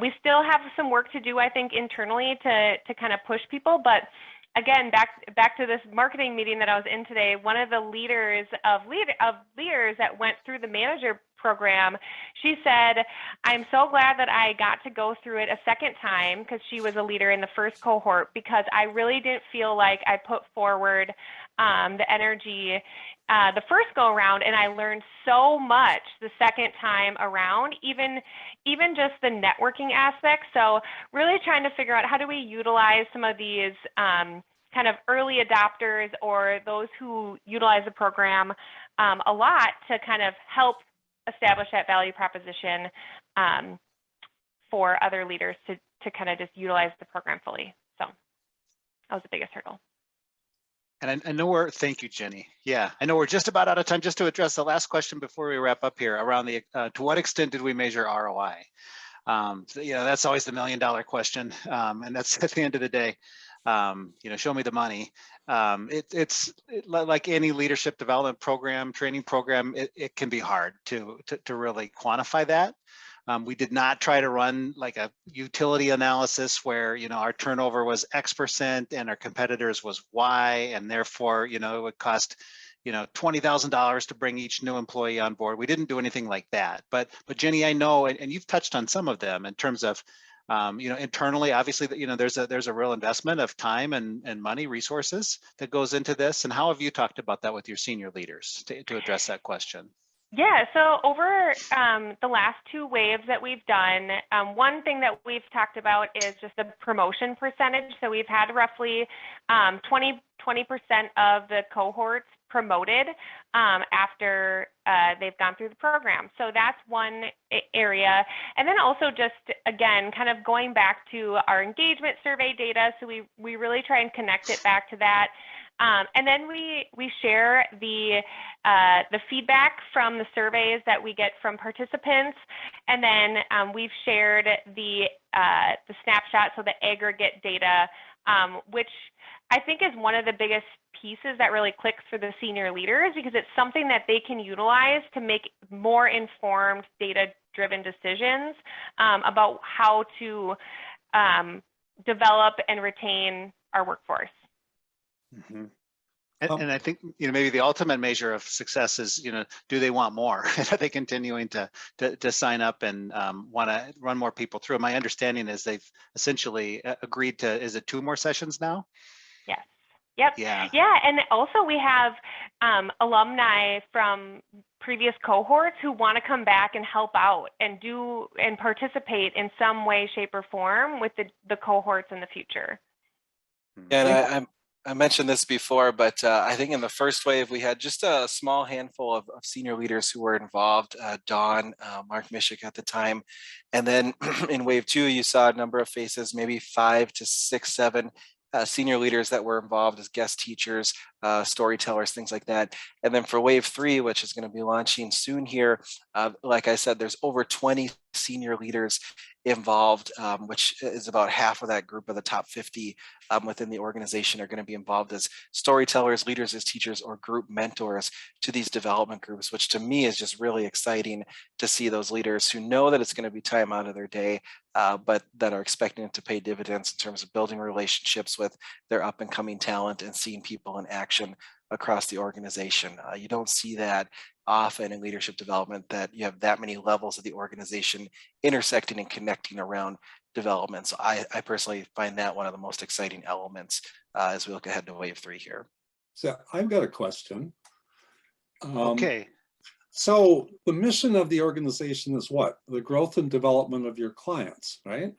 We still have some work to do, I think, internally to kind of push people. But again, back to this marketing meeting that I was in today, one of the leaders that went through the manager program, she said, "I'm so glad that I got to go through it a second time," because she was a leader in the first cohort, "because I really didn't feel like I put forward the energy the first go around, and I learned so much the second time around, even just the networking aspect." So really trying to figure out, how do we utilize some of these kind of early adopters or those who utilize the program a lot to kind of help establish that value proposition for other leaders to kind of just utilize the program fully. So that was the biggest hurdle. And I know thank you, Jenny. Yeah, I know we're just about out of time. Just to address the last question before we wrap up here around the, to what extent did we measure ROI? That's always the $1 million question. And that's at the end of the day, show me the money. It's like any leadership development program, training program, it can be hard to really quantify that. We did not try to run like a utility analysis where, our turnover was X% and our competitors was Y, and therefore, it would cost, $20,000 to bring each new employee on board. We didn't do anything like that. But Jenny, I know, and you've touched on some of them in terms of, internally, obviously, there's a real investment of time and money, resources that goes into this. And how have you talked about that with your senior leaders to address that question? Yeah, so over the last 2 waves that we've done, one thing that we've talked about is just the promotion percentage. So we've had roughly 20% of the cohorts promoted after they've gone through the program. So that's one area. And then also just, again, kind of going back to our engagement survey data. So we really try and connect it back to that. And then we share the feedback from the surveys that we get from participants, and then we've shared the snapshot, so the aggregate data, which I think is one of the biggest pieces that really clicks for the senior leaders, because it's something that they can utilize to make more informed, driven decisions about how to develop and retain our workforce. Mm-hmm. And I think, maybe the ultimate measure of success is, do they want more? Are they continuing to sign up and want to run more people through? My understanding is they've essentially agreed to, is it 2 more sessions now? Yes. Yep. Yeah. Yeah. And also we have alumni from previous cohorts who want to come back and help out and participate in some way, shape, or form with the cohorts in the future. And I mentioned this before, but I think in the first wave, we had just a small handful of senior leaders who were involved, Dawn, Mark Mishik at the time. And then in wave 2, you saw a number of faces, maybe 5 to 6, 7 senior leaders that were involved as guest teachers, storytellers, things like that. And then for wave 3, which is going to be launching soon here, like I said, there's over 20 senior leaders involved, which is about half of that group of the top 50 within the organization are going to be involved as storytellers, leaders as teachers, or group mentors to these development groups, which to me is just really exciting to see those leaders who know that it's going to be time out of their day, but that are expecting it to pay dividends in terms of building relationships with their up and coming talent and seeing people in action across the organization. You don't see that often in leadership development, that you have that many levels of the organization intersecting and connecting around development. So I personally find that one of the most exciting elements as we look ahead to wave 3 here. So I've got a question. Okay. So the mission of the organization is what? The growth and development of your clients, right?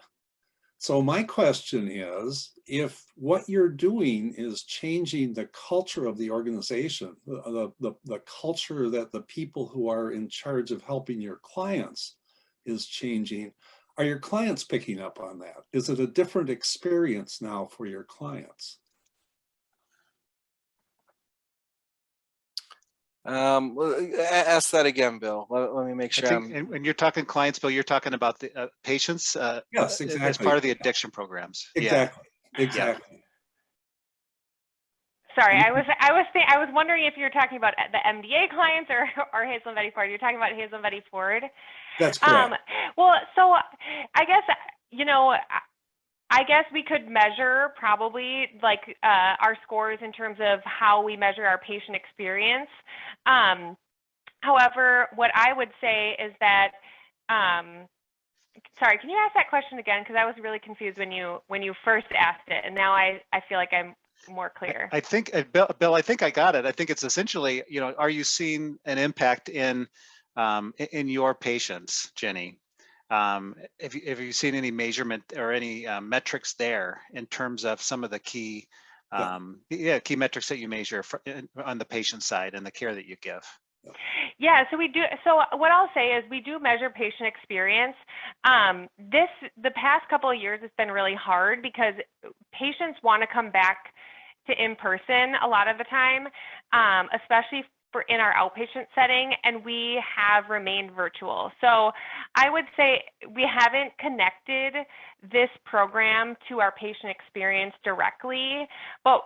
So my question is, if what you're doing is changing the culture of the organization, the culture that the people who are in charge of helping your clients is changing, are your clients picking up on that? Is it a different experience now for your clients? Ask that again, Bill. Let me make sure. And when you're talking clients, Bill, you're talking about the patients Yes, exactly. as part of the addiction programs. Exactly. Yeah. Exactly. Sorry, I was wondering if you're talking about the MDA clients or Hazel and Betty Ford. You're talking about Hazel and Betty Ford. That's correct. Well, so I guess I guess we could measure probably like our scores in terms of how we measure our patient experience. However, what I would say is that, sorry, can you ask that question again? Because I was really confused when you first asked it, and now I feel like I'm more clear. I think, Bill, I think I got it. I think it's essentially, are you seeing an impact in your patients, Jenny? Have you seen any measurement or any metrics there in terms of some of the key, key metrics that you measure on the patient side and the care that you give? Yeah, so we do. So what I'll say is we do measure patient experience. The past couple of years has been really hard because patients want to come back to in-person a lot of the time, especially in our outpatient setting, and we have remained virtual. So I would say we haven't connected this program to our patient experience directly, but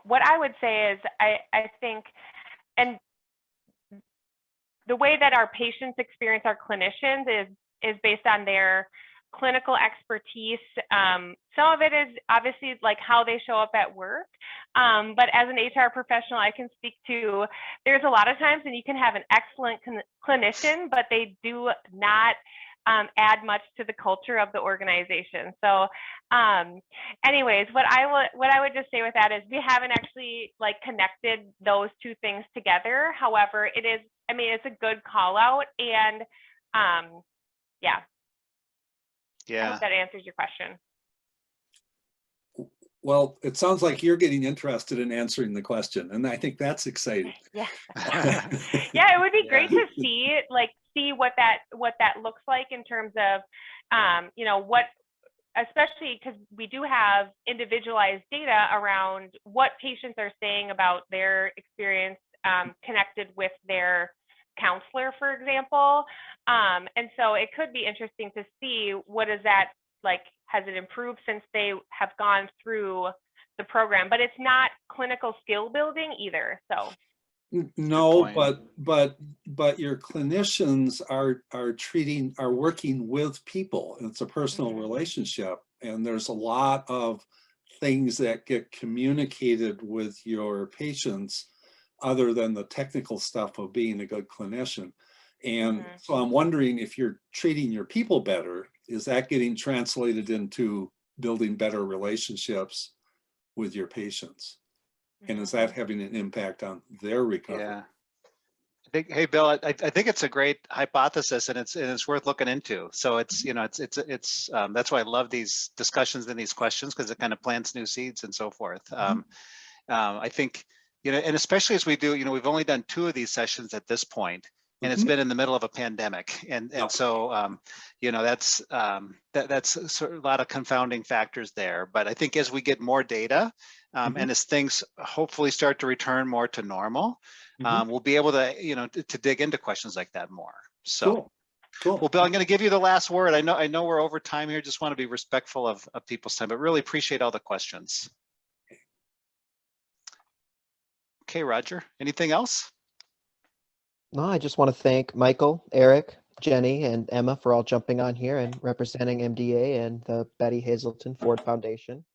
what I would say is I think, and the way that our patients experience our clinicians is based on their clinical expertise. Some of it is obviously like how they show up at work, but as an HR professional, I can speak to, there's a lot of times when you can have an excellent clinician, but they do not add much to the culture of the organization. So anyways, what I would just say with that is we haven't actually like connected those two things together. However, it's a good call out, and yeah. I hope that answers your question. Well, it sounds like you're getting interested in answering the question, and I think that's exciting. Yeah. Yeah, it would be great to see what that looks like in terms of especially because we do have individualized data around what patients are saying about their experience connected with their counselor, for example. And so it could be interesting to see what is that like, has it improved since they have gone through the program, but it's not clinical skill building either. So No, point. but your clinicians are working with people. It's a personal relationship, and there's a lot of things that get communicated with your patients other than the technical stuff of being a good clinician. And so I'm wondering, if you're treating your people better, is that getting translated into building better relationships with your patients? And is that having an impact on their recovery? Yeah. I think, hey, Bill, I think it's a great hypothesis, and it's worth looking into. So it's, you know, it's that's why I love these discussions and these questions, because it kind of plants new seeds and so forth. I think, you know, and especially as we do, you know, we've only done 2 of these sessions at this point, and it's been in the middle of a pandemic, and so you know, that's sort of a lot of confounding factors there. But I think as we get more data, and as things hopefully start to return more to normal, we'll be able to, you know, to dig into questions like that more. So Cool. well, Bill, I'm going to give you the last word. I know we're over time here. Just want to be respectful of people's time, but really appreciate all the questions. Okay, Roger, anything else? No, I just want to thank Michael, Eric, Jenny, and Emma for all jumping on here and representing MDA and the Betty Hazelton Ford Foundation.